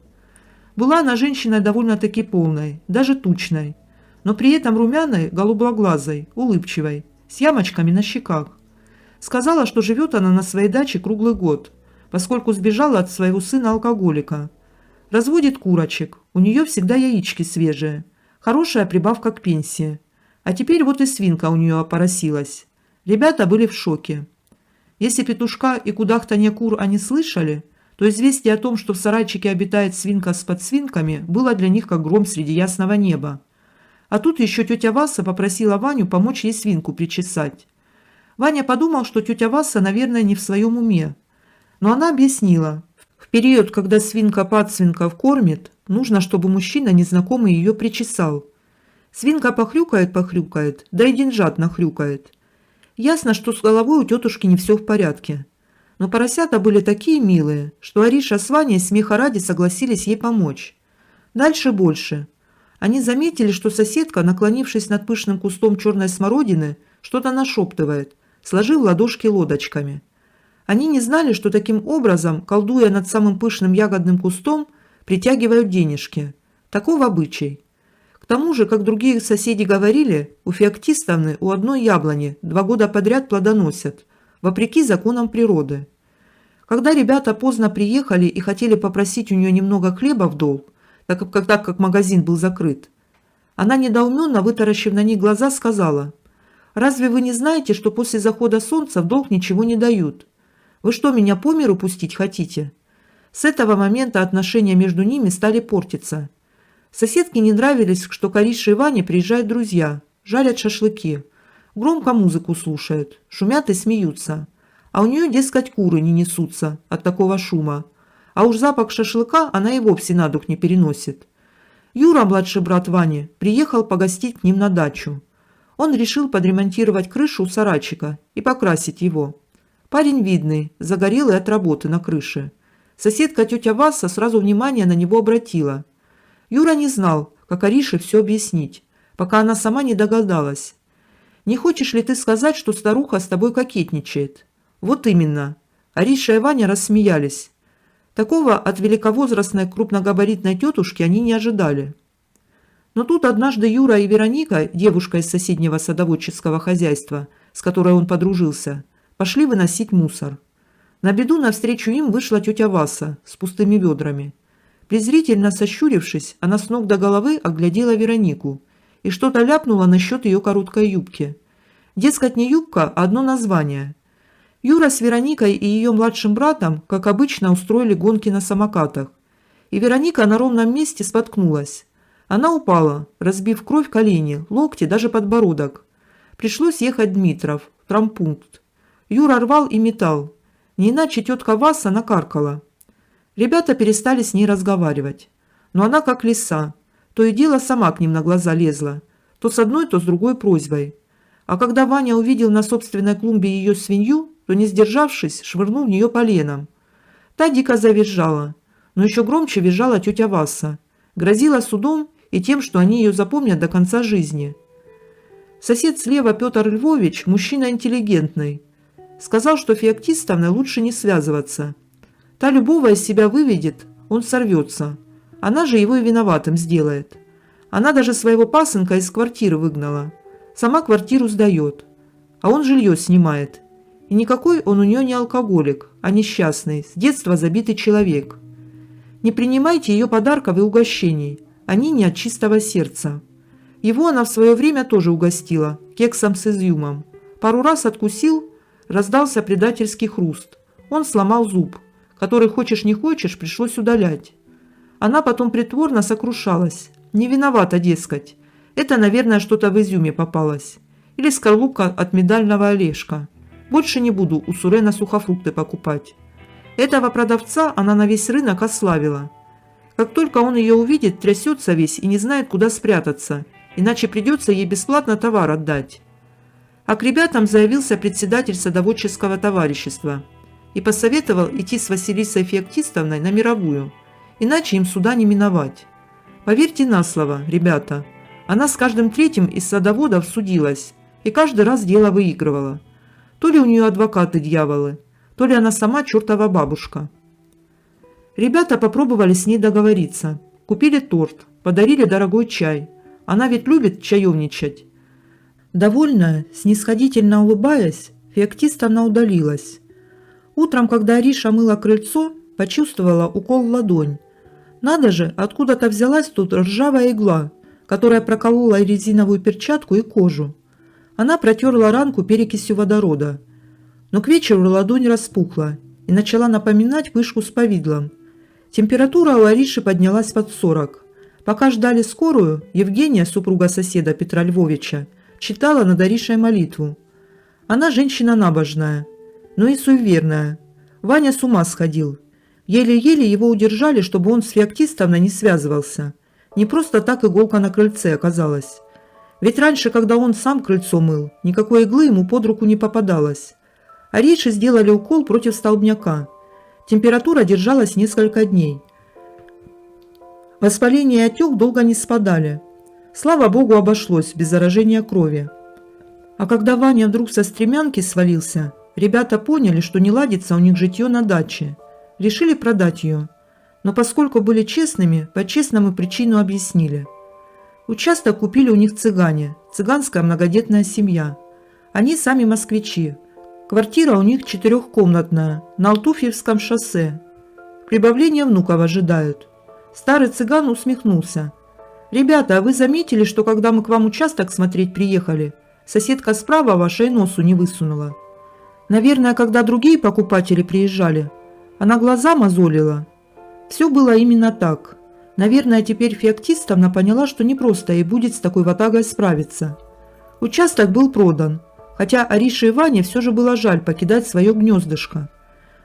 A: Была она женщиной довольно-таки полной, даже тучной, но при этом румяной, голубоглазой, улыбчивой, с ямочками на щеках. Сказала, что живет она на своей даче круглый год, поскольку сбежала от своего сына-алкоголика. Разводит курочек, у нее всегда яички свежие, хорошая прибавка к пенсии. А теперь вот и свинка у нее опоросилась. Ребята были в шоке. Если петушка и кудахтанье кур они слышали, то известие о том, что в сарайчике обитает свинка с подсвинками, было для них как гром среди ясного неба. А тут еще тетя Васа попросила Ваню помочь ей свинку причесать. Ваня подумал, что тетя Васа, наверное, не в своем уме. Но она объяснила, в период, когда свинка подсвинков кормит, нужно, чтобы мужчина незнакомый ее причесал. Свинка похрюкает, да и деньжат нахрюкает. Ясно, что с головой у тетушки не все в порядке. Но поросята были такие милые, что Ариша с Ваней смеха ради согласились ей помочь. Дальше больше. Они заметили, что соседка, наклонившись над пышным кустом черной смородины, что-то нашептывает, сложив ладошки лодочками. Они не знали, что таким образом, колдуя над самым пышным ягодным кустом, притягивают денежки. Таков обычай. К тому же, как другие соседи говорили, у Феоктистовны у одной яблони 2 года подряд плодоносят, вопреки законам природы. Когда ребята поздно приехали и хотели попросить у нее немного хлеба в долг, так как магазин был закрыт, она недоуменно, вытаращив на них глаза, сказала: «Разве вы не знаете, что после захода солнца в долг ничего не дают? Вы что, меня по миру пустить хотите?» С этого момента отношения между ними стали портиться. Соседке не нравилось, что к Арише и Ване приезжают друзья, жарят шашлыки, громко музыку слушают, шумят и смеются. А у нее, дескать, куры не несутся от такого шума. А уж запах шашлыка она и вовсе на дух не переносит. Юра, младший брат Вани, приехал погостить к ним на дачу. Он решил подремонтировать крышу у сарайчика и покрасить его. Парень видный, загорелый от работы на крыше. Соседка тетя Васа сразу внимание на него обратила. Юра не знал, как Арише все объяснить, пока она сама не догадалась. «Не хочешь ли ты сказать, что старуха с тобой кокетничает?» «Вот именно». Ариша и Ваня рассмеялись. Такого от великовозрастной крупногабаритной тетушки они не ожидали. Но тут однажды Юра и Вероника, девушка из соседнего садоводческого хозяйства, с которой он подружился, пошли выносить мусор. На беду навстречу им вышла тетя Васа с пустыми ведрами. Презрительно сощурившись, она с ног до головы оглядела Веронику и что-то ляпнула насчет ее короткой юбки. Дескать, не юбка, а одно название. Юра с Вероникой и ее младшим братом, как обычно, устроили гонки на самокатах. И Вероника на ровном месте споткнулась. Она упала, разбив кровь колени, локти, даже подбородок. Пришлось ехать Дмитров, в травмпункт. Юра рвал и метал. Не иначе тетка Васа накаркала. Ребята перестали с ней разговаривать. Но она как лиса. То и дело сама к ним на глаза лезла. То с одной, то с другой просьбой. А когда Ваня увидел на собственной клумбе ее свинью, то, не сдержавшись, швырнул в нее поленом. Та дико завизжала, но еще громче визжала тетя Васа. Грозила судом и тем, что они ее запомнят до конца жизни. Сосед слева Петр Львович, мужчина интеллигентный, сказал, что Феоктистовной лучше не связываться. Та любого из себя выведет, он сорвется. Она же его и виноватым сделает. Она даже своего пасынка из квартиры выгнала. Сама квартиру сдает. А он жилье снимает. И никакой он у нее не алкоголик, а несчастный, с детства забитый человек. Не принимайте ее подарков и угощений, они не от чистого сердца. Его она в свое время тоже угостила, кексом с изюмом. Пару раз откусил, раздался предательский хруст. Он сломал зуб. который, хочешь не хочешь, пришлось удалять. Она потом притворно сокрушалась. Не виновата, дескать. Это, наверное, что-то в изюме попалось. Или скорлупка от миндального орешка. Больше не буду у Сурена сухофрукты покупать. Этого продавца она на весь рынок ославила. Как только он ее увидит, трясется весь и не знает, куда спрятаться, иначе придется ей бесплатно товар отдать. А к ребятам заявился председатель садоводческого товарищества и посоветовал идти с Василисой Феоктистовной на мировую, иначе им суда не миновать. Поверьте на слово, ребята, она с каждым третьим из садоводов судилась и каждый раз дело выигрывала. То ли у нее адвокаты дьяволы, то ли она сама чертова бабушка. Ребята попробовали с ней договориться, купили торт, подарили дорогой чай. Она ведь любит чаевничать. Довольная, снисходительно улыбаясь, Феоктистовна удалилась. Утром, когда Ариша мыла крыльцо, почувствовала укол в ладонь. Надо же, откуда-то взялась тут ржавая игла, которая проколола резиновую перчатку и кожу. Она протерла ранку перекисью водорода. Но к вечеру ладонь распухла и начала напоминать вышку с повидлом. Температура у Ариши поднялась под 40. Пока ждали скорую, Евгения, супруга соседа Петра Львовича, читала над Аришей молитву. Она женщина набожная, но и суеверная. Ваня с ума сходил. Еле-еле его удержали, чтобы он с Феоктистовной не связывался. Не просто так иголка на крыльце оказалась. Ведь раньше, когда он сам крыльцо мыл, никакой иглы ему под руку не попадалось. Арише сделали укол против столбняка. Температура держалась несколько дней. Воспаление и отек долго не спадали. Слава богу, обошлось без заражения крови. А когда Ваня вдруг со стремянки свалился, ребята поняли, что не ладится у них житье на даче. Решили продать ее. Но поскольку были честными, по-честному причину объяснили. Участок купили у них цыгане, цыганская многодетная семья. Они сами москвичи. Квартира у них 4-комнатная, на Алтуфьевском шоссе. Прибавление внуков ожидают. Старый цыган усмехнулся. «Ребята, а вы заметили, что когда мы к вам участок смотреть приехали, соседка справа вашей носу не высунула? Наверное, когда другие покупатели приезжали, она глаза мозолила». Все было именно так. Наверное, теперь Феоктистовна поняла, что непросто ей будет с такой ватагой справиться. Участок был продан, хотя Арише и Ване все же было жаль покидать свое гнездышко.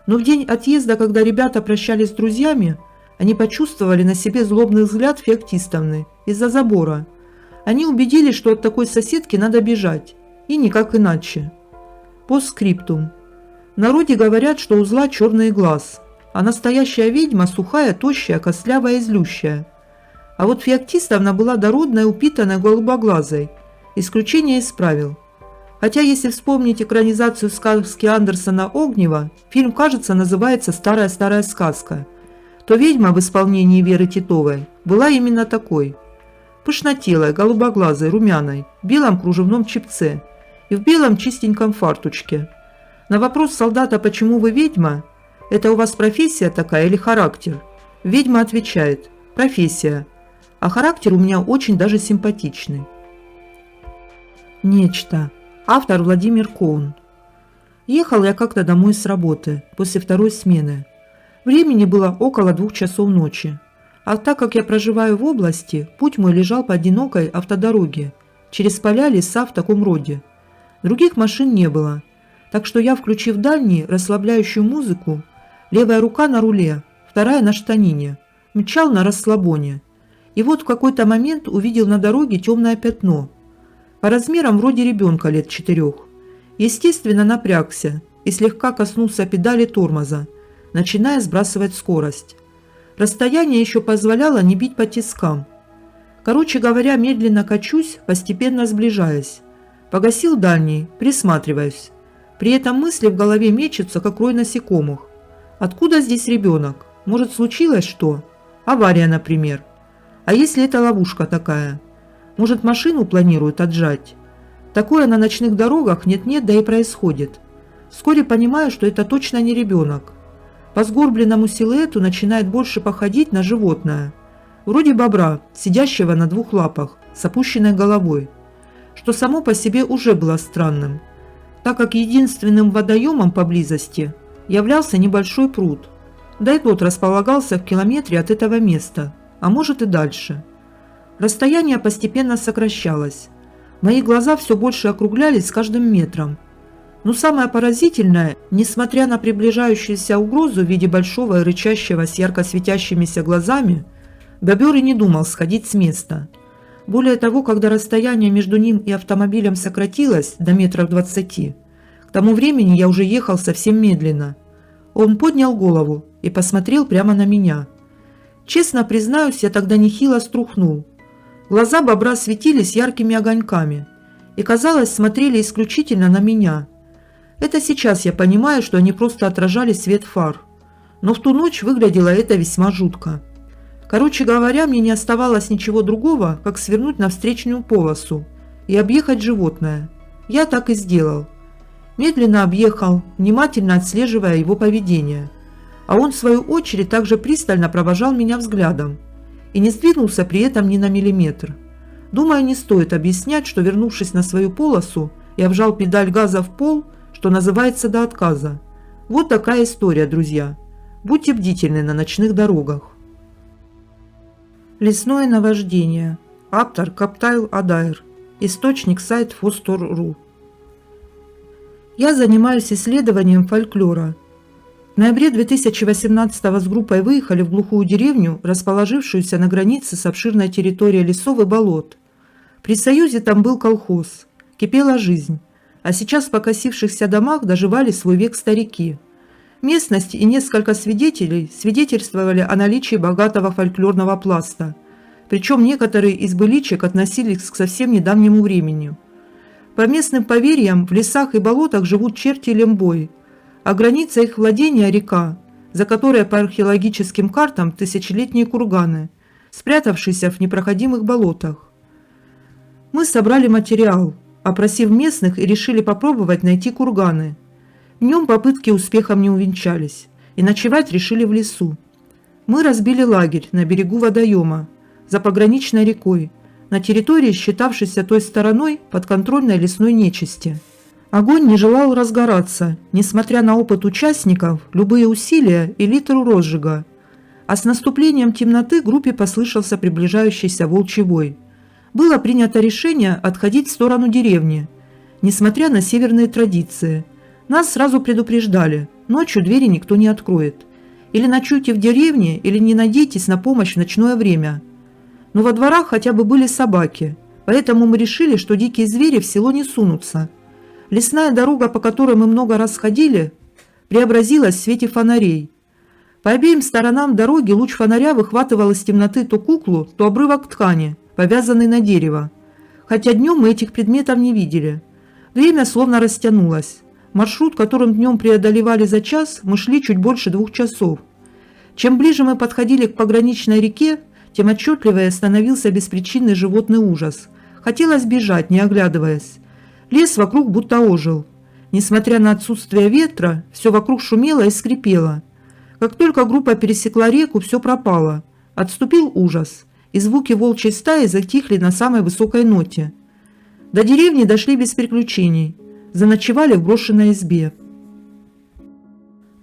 A: Но в день отъезда, когда ребята прощались с друзьями, они почувствовали на себе злобный взгляд Феоктистовны из-за забора. Они убедились, что от такой соседки надо бежать, и никак иначе. Постскриптум. В народе говорят, что у зла черный глаз, а настоящая ведьма сухая, тощая, костлявая и злющая. А вот Феоктистовна была дородной, упитанной, голубоглазой. Исключение из правил. Хотя, если вспомнить экранизацию сказки Андерсона «Огнева», фильм, кажется, называется «Старая-старая сказка», то ведьма в исполнении Веры Титовой была именно такой. Пышнотелой, голубоглазой, румяной, в белом кружевном чепце и в белом чистеньком фартучке. На вопрос солдата «Почему вы ведьма?» «Это у вас профессия такая или характер?» Ведьма отвечает: «Профессия, а характер у меня очень даже симпатичный». Нечто. Автор Владимир Коун. Ехал я как-то домой с работы, после второй смены. Времени было около 2 часов ночи. А так как я проживаю в области, путь мой лежал по одинокой автодороге, через поля, леса в таком роде. Других машин не было, так что я, включив дальнюю, расслабляющую музыку, левая рука на руле, вторая на штанине, мчал на расслабоне. И вот в какой-то момент увидел на дороге темное пятно. По размерам вроде ребенка лет 4. Естественно, напрягся и слегка коснулся педали тормоза, начиная сбрасывать скорость. Расстояние еще позволяло не бить по тискам. Короче говоря, медленно качусь, постепенно сближаясь. Погасил дальний, присматриваюсь. При этом мысли в голове мечутся, как рой насекомых. Откуда здесь ребенок? Может, случилось что? Авария, например. А если это ловушка такая? Может, машину планируют отжать? Такое на ночных дорогах нет-нет, да и происходит. Вскоре понимаю, что это точно не ребенок. По сгорбленному силуэту начинает больше походить на животное. Вроде бобра, сидящего на 2 лапах, с опущенной головой. Что само по себе уже было странным, так как единственным водоемом поблизости являлся небольшой пруд. Да и тот располагался в километре от этого места, а может и дальше. Расстояние постепенно сокращалось. Мои глаза все больше округлялись с каждым метром. Но самое поразительное, несмотря на приближающуюся угрозу в виде большого и рычащего с ярко светящимися глазами, бобер и не думал сходить с места. Более того, когда расстояние между ним и автомобилем сократилось до метров 20, к тому времени я уже ехал совсем медленно. Он поднял голову и посмотрел прямо на меня. Честно признаюсь, я тогда нехило струхнул. Глаза бобра светились яркими огоньками и, казалось, смотрели исключительно на меня. Это сейчас я понимаю, что они просто отражали свет фар. Но в ту ночь выглядело это весьма жутко. Короче говоря, мне не оставалось ничего другого, как свернуть на встречную полосу и объехать животное. Я так и сделал. Медленно объехал, внимательно отслеживая его поведение. А он, в свою очередь, также пристально провожал меня взглядом и не сдвинулся при этом ни на миллиметр. Думаю, не стоит объяснять, что, вернувшись на свою полосу, я вжал педаль газа в пол, что называется, до отказа. Вот такая история, друзья. Будьте бдительны на ночных дорогах. Лесное наваждение. Автор Каптайл Адайр. Источник сайт Фостор.ру. Я занимаюсь исследованием фольклора. В ноябре 2018 с группой выехали в глухую деревню, расположившуюся на границе с обширной территорией лесов и болот. При Союзе там был колхоз. Кипела жизнь. А сейчас в покосившихся домах доживали свой век старики. Местность и несколько свидетелей свидетельствовали о наличии богатого фольклорного пласта. Причем некоторые из быличек относились к совсем недавнему времени. По местным поверьям, в лесах и болотах живут черти и лембои, а граница их владения – река, за которой по археологическим картам тысячелетние курганы, спрятавшиеся в непроходимых болотах. Мы собрали материал, опросив местных, и решили попробовать найти курганы. Днем попытки успехом не увенчались, и ночевать решили в лесу. Мы разбили лагерь на берегу водоема, за пограничной рекой, на территории, считавшейся той стороной подконтрольной лесной нечисти. Огонь не желал разгораться, несмотря на опыт участников, любые усилия и литру розжига. А с наступлением темноты группе послышался приближающийся волчий вой. Было принято решение отходить в сторону деревни, несмотря на северные традиции. Нас сразу предупреждали, ночью двери никто не откроет. Или ночуйте в деревне, или не надейтесь на помощь в ночное время. Но во дворах хотя бы были собаки, поэтому мы решили, что дикие звери в село не сунутся. Лесная дорога, по которой мы много раз ходили, преобразилась в свете фонарей. По обеим сторонам дороги луч фонаря выхватывал из темноты то куклу, то обрывок ткани, повязанный на дерево. Хотя днем мы этих предметов не видели. Время словно растянулось. Маршрут, которым днем преодолевали за час, мы шли чуть больше 2 часов. Чем ближе мы подходили к пограничной реке, тем отчетливее становился беспричинный животный ужас. Хотелось бежать, не оглядываясь. Лес вокруг будто ожил. Несмотря на отсутствие ветра, все вокруг шумело и скрипело. Как только группа пересекла реку, все пропало. Отступил ужас, и звуки волчьей стаи затихли на самой высокой ноте. До деревни дошли без приключений. Заночевали в брошенной избе.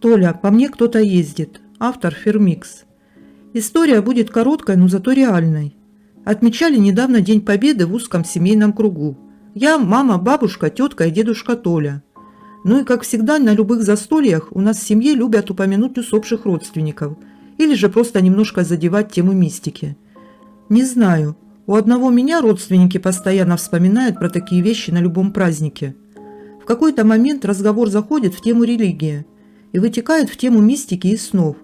A: Толя, по мне кто-то ездит. Автор Фермикс. История будет короткой, но зато реальной. Отмечали недавно День Победы в узком семейном кругу. Я, мама, бабушка, тетка и дедушка Толя. Ну и, как всегда, на любых застольях у нас в семье любят упомянуть усопших родственников или же просто немножко задевать тему мистики. Не знаю, у одного меня родственники постоянно вспоминают про такие вещи на любом празднике. В какой-то момент разговор заходит в тему религии и вытекает в тему мистики и снов.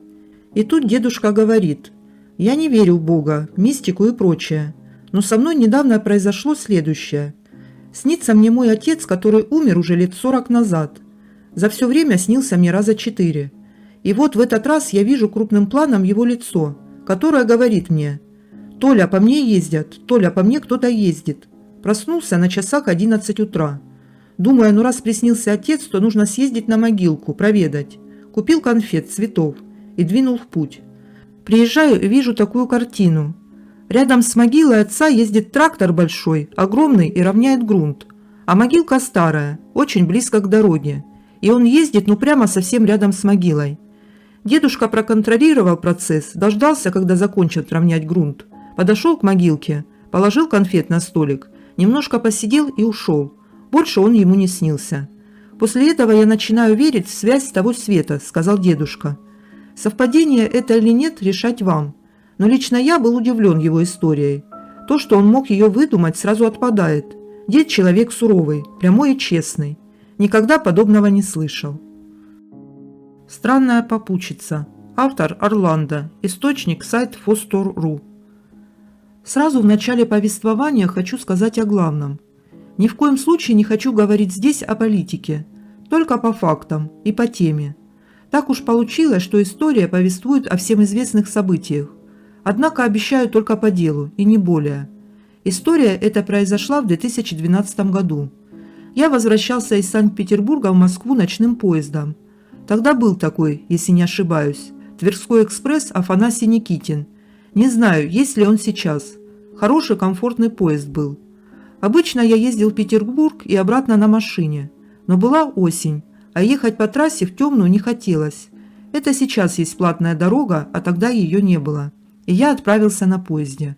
A: И тут дедушка говорит: «Я не верю в Бога, мистику и прочее, но со мной недавно произошло следующее. Снится мне мой отец, который умер уже лет 40 назад. За все время снился мне раза 4. И вот в этот раз я вижу крупным планом его лицо, которое говорит мне: «Толя, по мне ездят, Толя, по мне кто-то ездит». Проснулся на часах 11 утра. Думаю, ну раз приснился отец, то нужно съездить на могилку, проведать. Купил конфет, цветов и двинул в путь. Приезжаю и вижу такую картину. Рядом с могилой отца ездит трактор большой, огромный, и равняет грунт. А могилка старая, очень близко к дороге. И он ездит, ну прямо совсем рядом с могилой. Дедушка проконтролировал процесс, дождался, когда закончат равнять грунт, подошел к могилке, положил конфет на столик, немножко посидел и ушел. Больше он ему не снился. «После этого я начинаю верить в связь того света», – сказал дедушка. «Совпадение это или нет, решать вам. Но лично я был удивлен его историей. То, что он мог ее выдумать, сразу отпадает. Дед человек суровый, прямой и честный. Никогда подобного не слышал». Странная попутчица. Автор Орландо. Источник сайт Фостор.ру. Сразу в начале повествования хочу сказать о главном. Ни в коем случае не хочу говорить здесь о политике, только по фактам и по теме. Так уж получилось, что история повествует о всем известных событиях. Однако обещаю только по делу, и не более. История эта произошла в 2012 году. Я возвращался из Санкт-Петербурга в Москву ночным поездом. Тогда был такой, если не ошибаюсь, Тверской экспресс Афанасий Никитин. Не знаю, есть ли он сейчас. Хороший комфортный поезд был. Обычно я ездил в Петербург и обратно на машине. Но была осень, а ехать по трассе в темную не хотелось. Это сейчас есть платная дорога, а тогда ее не было. И я отправился на поезде.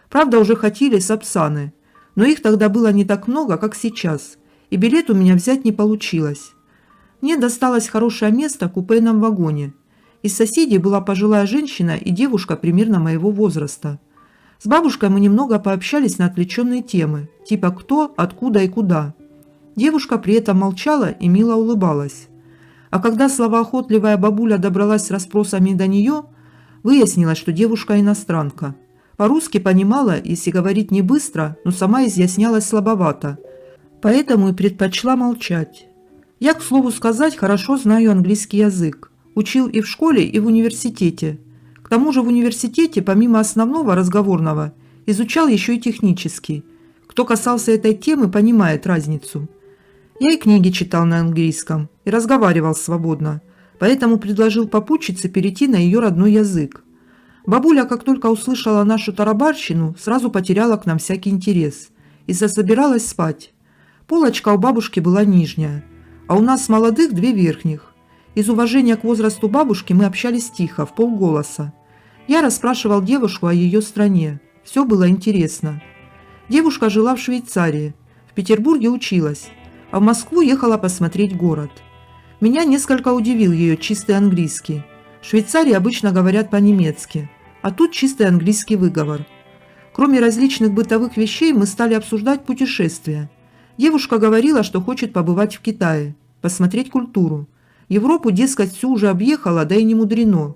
A: Правда, уже хотели Сапсаны, но их тогда было не так много, как сейчас, и билет у меня взять не получилось. Мне досталось хорошее место в купейном вагоне. Из соседей была пожилая женщина и девушка примерно моего возраста. С бабушкой мы немного пообщались на отвлеченные темы, типа кто, откуда и куда. Девушка при этом молчала и мило улыбалась. А когда словоохотливая бабуля добралась с расспросами до нее, выяснилось, что девушка иностранка. По-русски понимала, если говорить не быстро, но сама изъяснялась слабовато, поэтому и предпочла молчать. Я, к слову сказать, хорошо знаю английский язык. Учил и в школе, и в университете. К тому же в университете, помимо основного разговорного, изучал еще и технический. Кто касался этой темы, понимает разницу. Я и книги читал на английском, и разговаривал свободно, поэтому предложил попутчице перейти на ее родной язык. Бабуля, как только услышала нашу тарабарщину, сразу потеряла к нам всякий интерес и засобиралась спать. Полочка у бабушки была нижняя, а у нас молодых две верхних. Из уважения к возрасту бабушки мы общались тихо, в полголоса. Я расспрашивал девушку о ее стране. Все было интересно. Девушка жила в Швейцарии, в Петербурге училась, а в Москву ехала посмотреть город. Меня несколько удивил ее чистый английский. В Швейцарии обычно говорят по-немецки, а тут чистый английский выговор. Кроме различных бытовых вещей мы стали обсуждать путешествия. Девушка говорила, что хочет побывать в Китае, посмотреть культуру. Европу, дескать, всю уже объехала, да и не мудрено.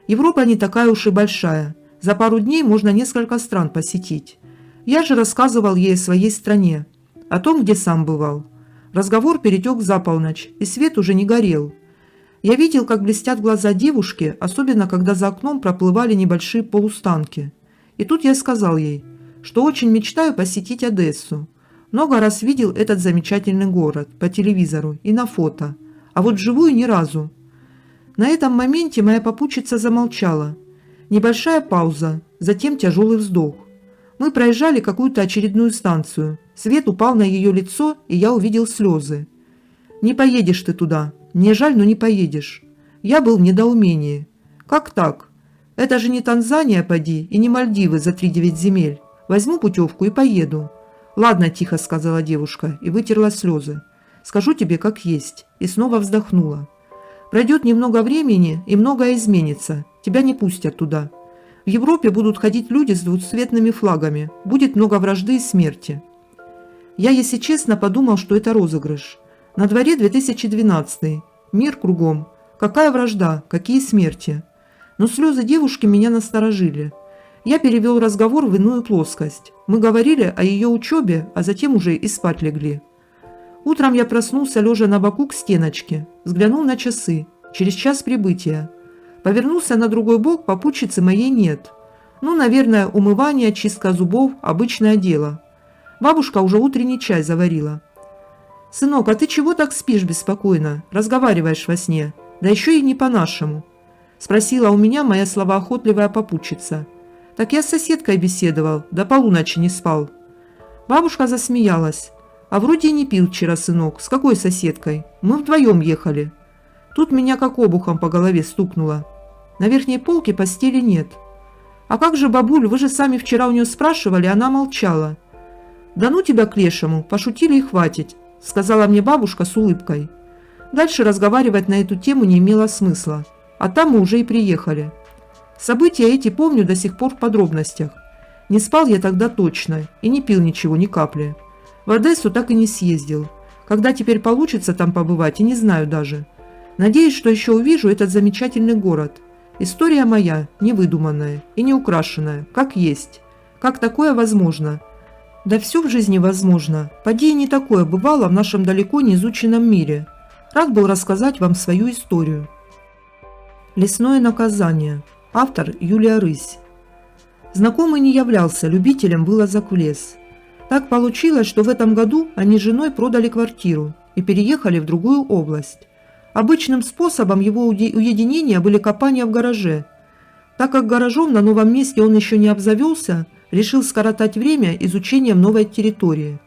A: Европа не такая уж и большая. За пару дней можно несколько стран посетить. Я же рассказывал ей о своей стране, о том, где сам бывал. Разговор перетек за полночь, и свет уже не горел. Я видел, как блестят глаза девушки, особенно когда за окном проплывали небольшие полустанки. И тут я сказал ей, что очень мечтаю посетить Одессу. Много раз видел этот замечательный город по телевизору и на фото, а вот вживую ни разу. На этом моменте моя попутчица замолчала. Небольшая пауза, затем тяжелый вздох. Мы проезжали какую-то очередную станцию. Свет упал на ее лицо, и я увидел слезы. «Не поедешь ты туда. Мне жаль, но не поедешь». Я был в недоумении. «Как так? Это же не Танзания, поди, и не Мальдивы за 3-9 земель. Возьму путевку и поеду». «Ладно», – тихо сказала девушка и вытерла слезы. «Скажу тебе, как есть». И снова вздохнула. «Пройдет немного времени, и многое изменится. Тебя не пустят туда. В Европе будут ходить люди с двуцветными флагами. Будет много вражды и смерти». Я, если честно, подумал, что это розыгрыш. На дворе 2012. Мир кругом. Какая вражда, какие смерти. Но слезы девушки меня насторожили. Я перевел разговор в иную плоскость. Мы говорили о ее учебе, а затем уже и спать легли. Утром я проснулся, лежа на боку к стеночке. Взглянул на часы. Через час прибытия. Повернулся на другой бок, попутчицы моей нет. Ну, наверное, умывание, чистка зубов – обычное дело. Бабушка уже утренний чай заварила. «Сынок, а ты чего так спишь беспокойно? Разговариваешь во сне? Да еще и не по-нашему», – спросила у меня моя словоохотливая попутчица. «Так я с соседкой беседовал, до полуночи не спал». Бабушка засмеялась. «А вроде и не пил вчера, сынок. С какой соседкой? Мы вдвоем ехали». Тут меня как обухом по голове стукнуло. На верхней полке постели нет. «А как же, бабуль, вы же сами вчера у нее спрашивали, она молчала». «Да ну тебя к лешему, пошутили и хватит», — сказала мне бабушка с улыбкой. Дальше разговаривать на эту тему не имело смысла, а там мы уже и приехали. События эти помню до сих пор в подробностях. Не спал я тогда точно и не пил ничего, ни капли. В Одессу так и не съездил. Когда теперь получится там побывать, и не знаю даже. Надеюсь, что еще увижу этот замечательный город. История моя, не выдуманная и не украшенная, как есть. Как такое возможно? Да все в жизни возможно. Поди и не такое бывало в нашем далеко не изученном мире. Рад был рассказать вам свою историю. Лесное наказание. Автор Юлия Рысь. Знакомый не являлся любителем вылазок в лес. Так получилось, что в этом году они с женой продали квартиру и переехали в другую область. Обычным способом его уединения были копания в гараже. Так как гаражом на новом месте он еще не обзавелся, решил скоротать время изучением новой территории.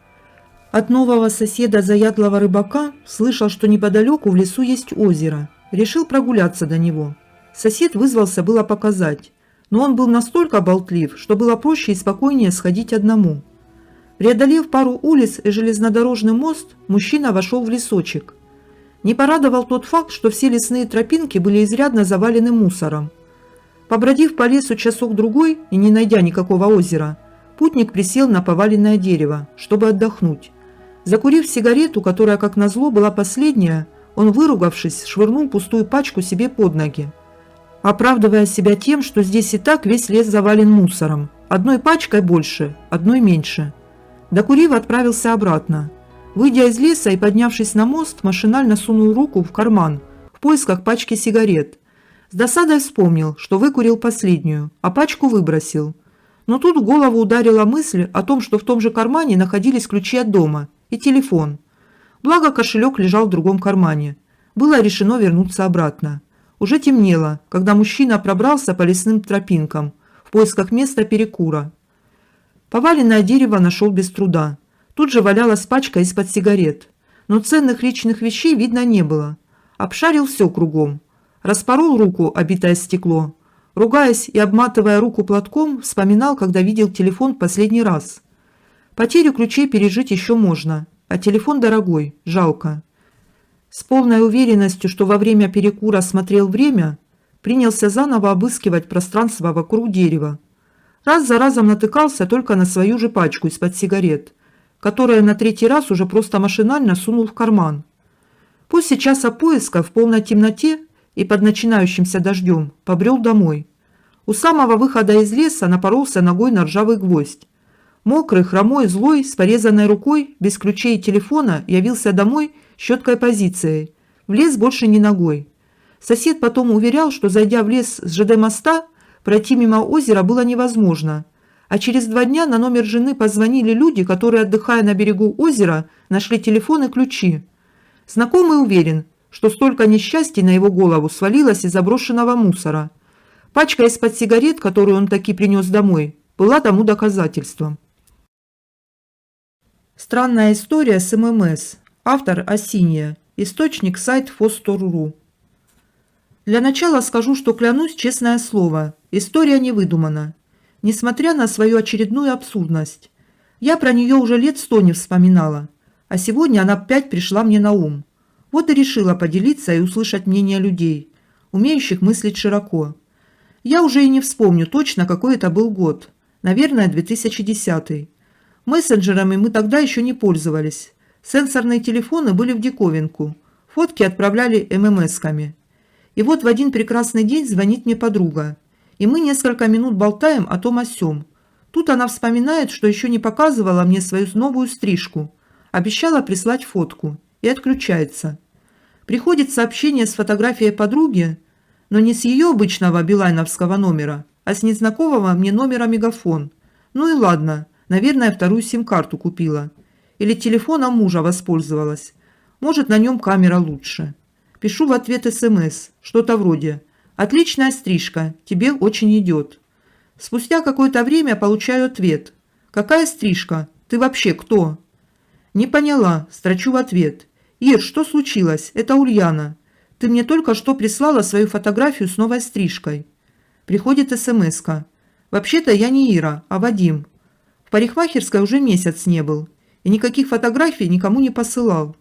A: От нового соседа, заядлого рыбака, слышал, что неподалеку в лесу есть озеро. Решил прогуляться до него. Сосед вызвался было показать, но он был настолько болтлив, что было проще и спокойнее сходить одному. Преодолев пару улиц и железнодорожный мост, мужчина вошел в лесочек. Не порадовал тот факт, что все лесные тропинки были изрядно завалены мусором. Побродив по лесу часок-другой и не найдя никакого озера, путник присел на поваленное дерево, чтобы отдохнуть. Закурив сигарету, которая, как назло, была последняя, он, выругавшись, швырнул пустую пачку себе под ноги, оправдывая себя тем, что здесь и так весь лес завален мусором. Одной пачкой больше, одной меньше. Докурив, отправился обратно. Выйдя из леса и поднявшись на мост, машинально сунул руку в карман в поисках пачки сигарет. С досадой вспомнил, что выкурил последнюю, а пачку выбросил. Но тут в голову ударила мысль о том, что в том же кармане находились ключи от дома и телефон. Благо кошелек лежал в другом кармане. Было решено вернуться обратно. Уже темнело, когда мужчина пробрался по лесным тропинкам в поисках места перекура. Поваленное дерево нашел без труда. Тут же валялась пачка из-под сигарет. Но ценных личных вещей видно не было. Обшарил все кругом. Распорол руку, обитое стекло. Ругаясь и обматывая руку платком, вспоминал, когда видел телефон в последний раз. Потерю ключей пережить еще можно, а телефон дорогой, жалко. С полной уверенностью, что во время перекура смотрел время, принялся заново обыскивать пространство вокруг дерева. Раз за разом натыкался только на свою же пачку из-под сигарет, которую на третий раз уже просто машинально сунул в карман. После часа поиска в полной темноте и под начинающимся дождем побрел домой. У самого выхода из леса напоролся ногой на ржавый гвоздь. Мокрый, хромой, злой, с порезанной рукой, без ключей и телефона, явился домой с четкой позицией. В лес больше не ногой. Сосед потом уверял, что, зайдя в лес с ЖД моста, пройти мимо озера было невозможно. А через 2 дня на номер жены позвонили люди, которые, отдыхая на берегу озера, нашли телефон и ключи. Знакомый уверен, что столько несчастий на его голову свалилось из заброшенного мусора. Пачка из-под сигарет, которую он таки принес домой, была тому доказательством. Странная история с ММС. Автор Осинья. Источник сайт Фостор.ру. Для начала скажу, что клянусь, честное слово, история не выдумана. Несмотря на свою очередную абсурдность. Я про нее уже лет 100 не вспоминала, а сегодня она опять пришла мне на ум. Вот и решила поделиться и услышать мнение людей, умеющих мыслить широко. Я уже и не вспомню точно, какой это был год. Наверное, 2010. Мессенджерами мы тогда еще не пользовались. Сенсорные телефоны были в диковинку. Фотки отправляли ММСками. И вот в один прекрасный день звонит мне подруга. И мы несколько минут болтаем о том о сём. Тут она вспоминает, что еще не показывала мне свою новую стрижку. Обещала прислать фотку. И отключается. Приходит сообщение с фотографией подруги, но не с ее обычного билайновского номера, а с незнакомого мне номера Мегафон. Ну и ладно, наверное, вторую сим-карту купила. Или телефоном мужа воспользовалась. Может, на нем камера лучше. Пишу в ответ СМС, что-то вроде «Отличная стрижка, тебе очень идет». Спустя какое-то время получаю ответ. «Какая стрижка? Ты вообще кто?» «Не поняла», строчу в ответ. «Ир, что случилось? Это Ульяна. ты мне только что прислала свою фотографию с новой стрижкой. Приходит смс-ка. Вообще-то я не Ира, а Вадим. В парикмахерской уже месяц не был. И никаких фотографий никому не посылал.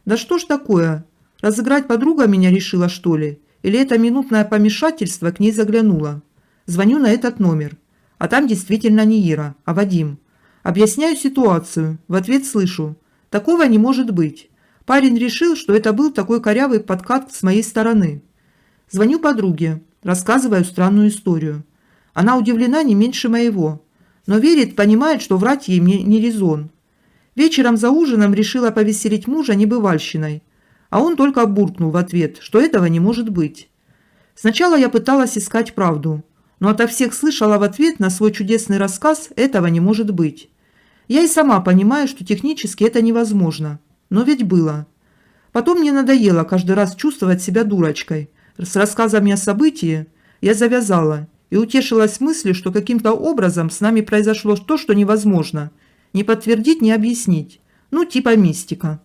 A: Да что ж такое? Разыграть подруга меня решила, что ли? Или это минутное помешательство к ней заглянуло? Звоню на этот номер. А там действительно не Ира, а Вадим. Объясняю ситуацию. В ответ слышу: такого не может быть. Парень решил, что это был такой корявый подкат с моей стороны. Звоню подруге. Рассказываю странную историю. Она удивлена не меньше моего. Но верит, понимает, что врать ей мне не резон. Вечером за ужином решила повеселить мужа небывальщиной. А он только буркнул в ответ, что этого не может быть. Сначала я пыталась искать правду, но ото всех слышала в ответ на свой чудесный рассказ: этого не может быть. Я и сама понимаю, что технически это невозможно. Но ведь было. Потом мне надоело каждый раз чувствовать себя дурочкой. С рассказами о событии я завязала и утешилась мыслью, что каким-то образом с нами произошло то, что невозможно. Не подтвердить, не объяснить. Ну, типа мистика.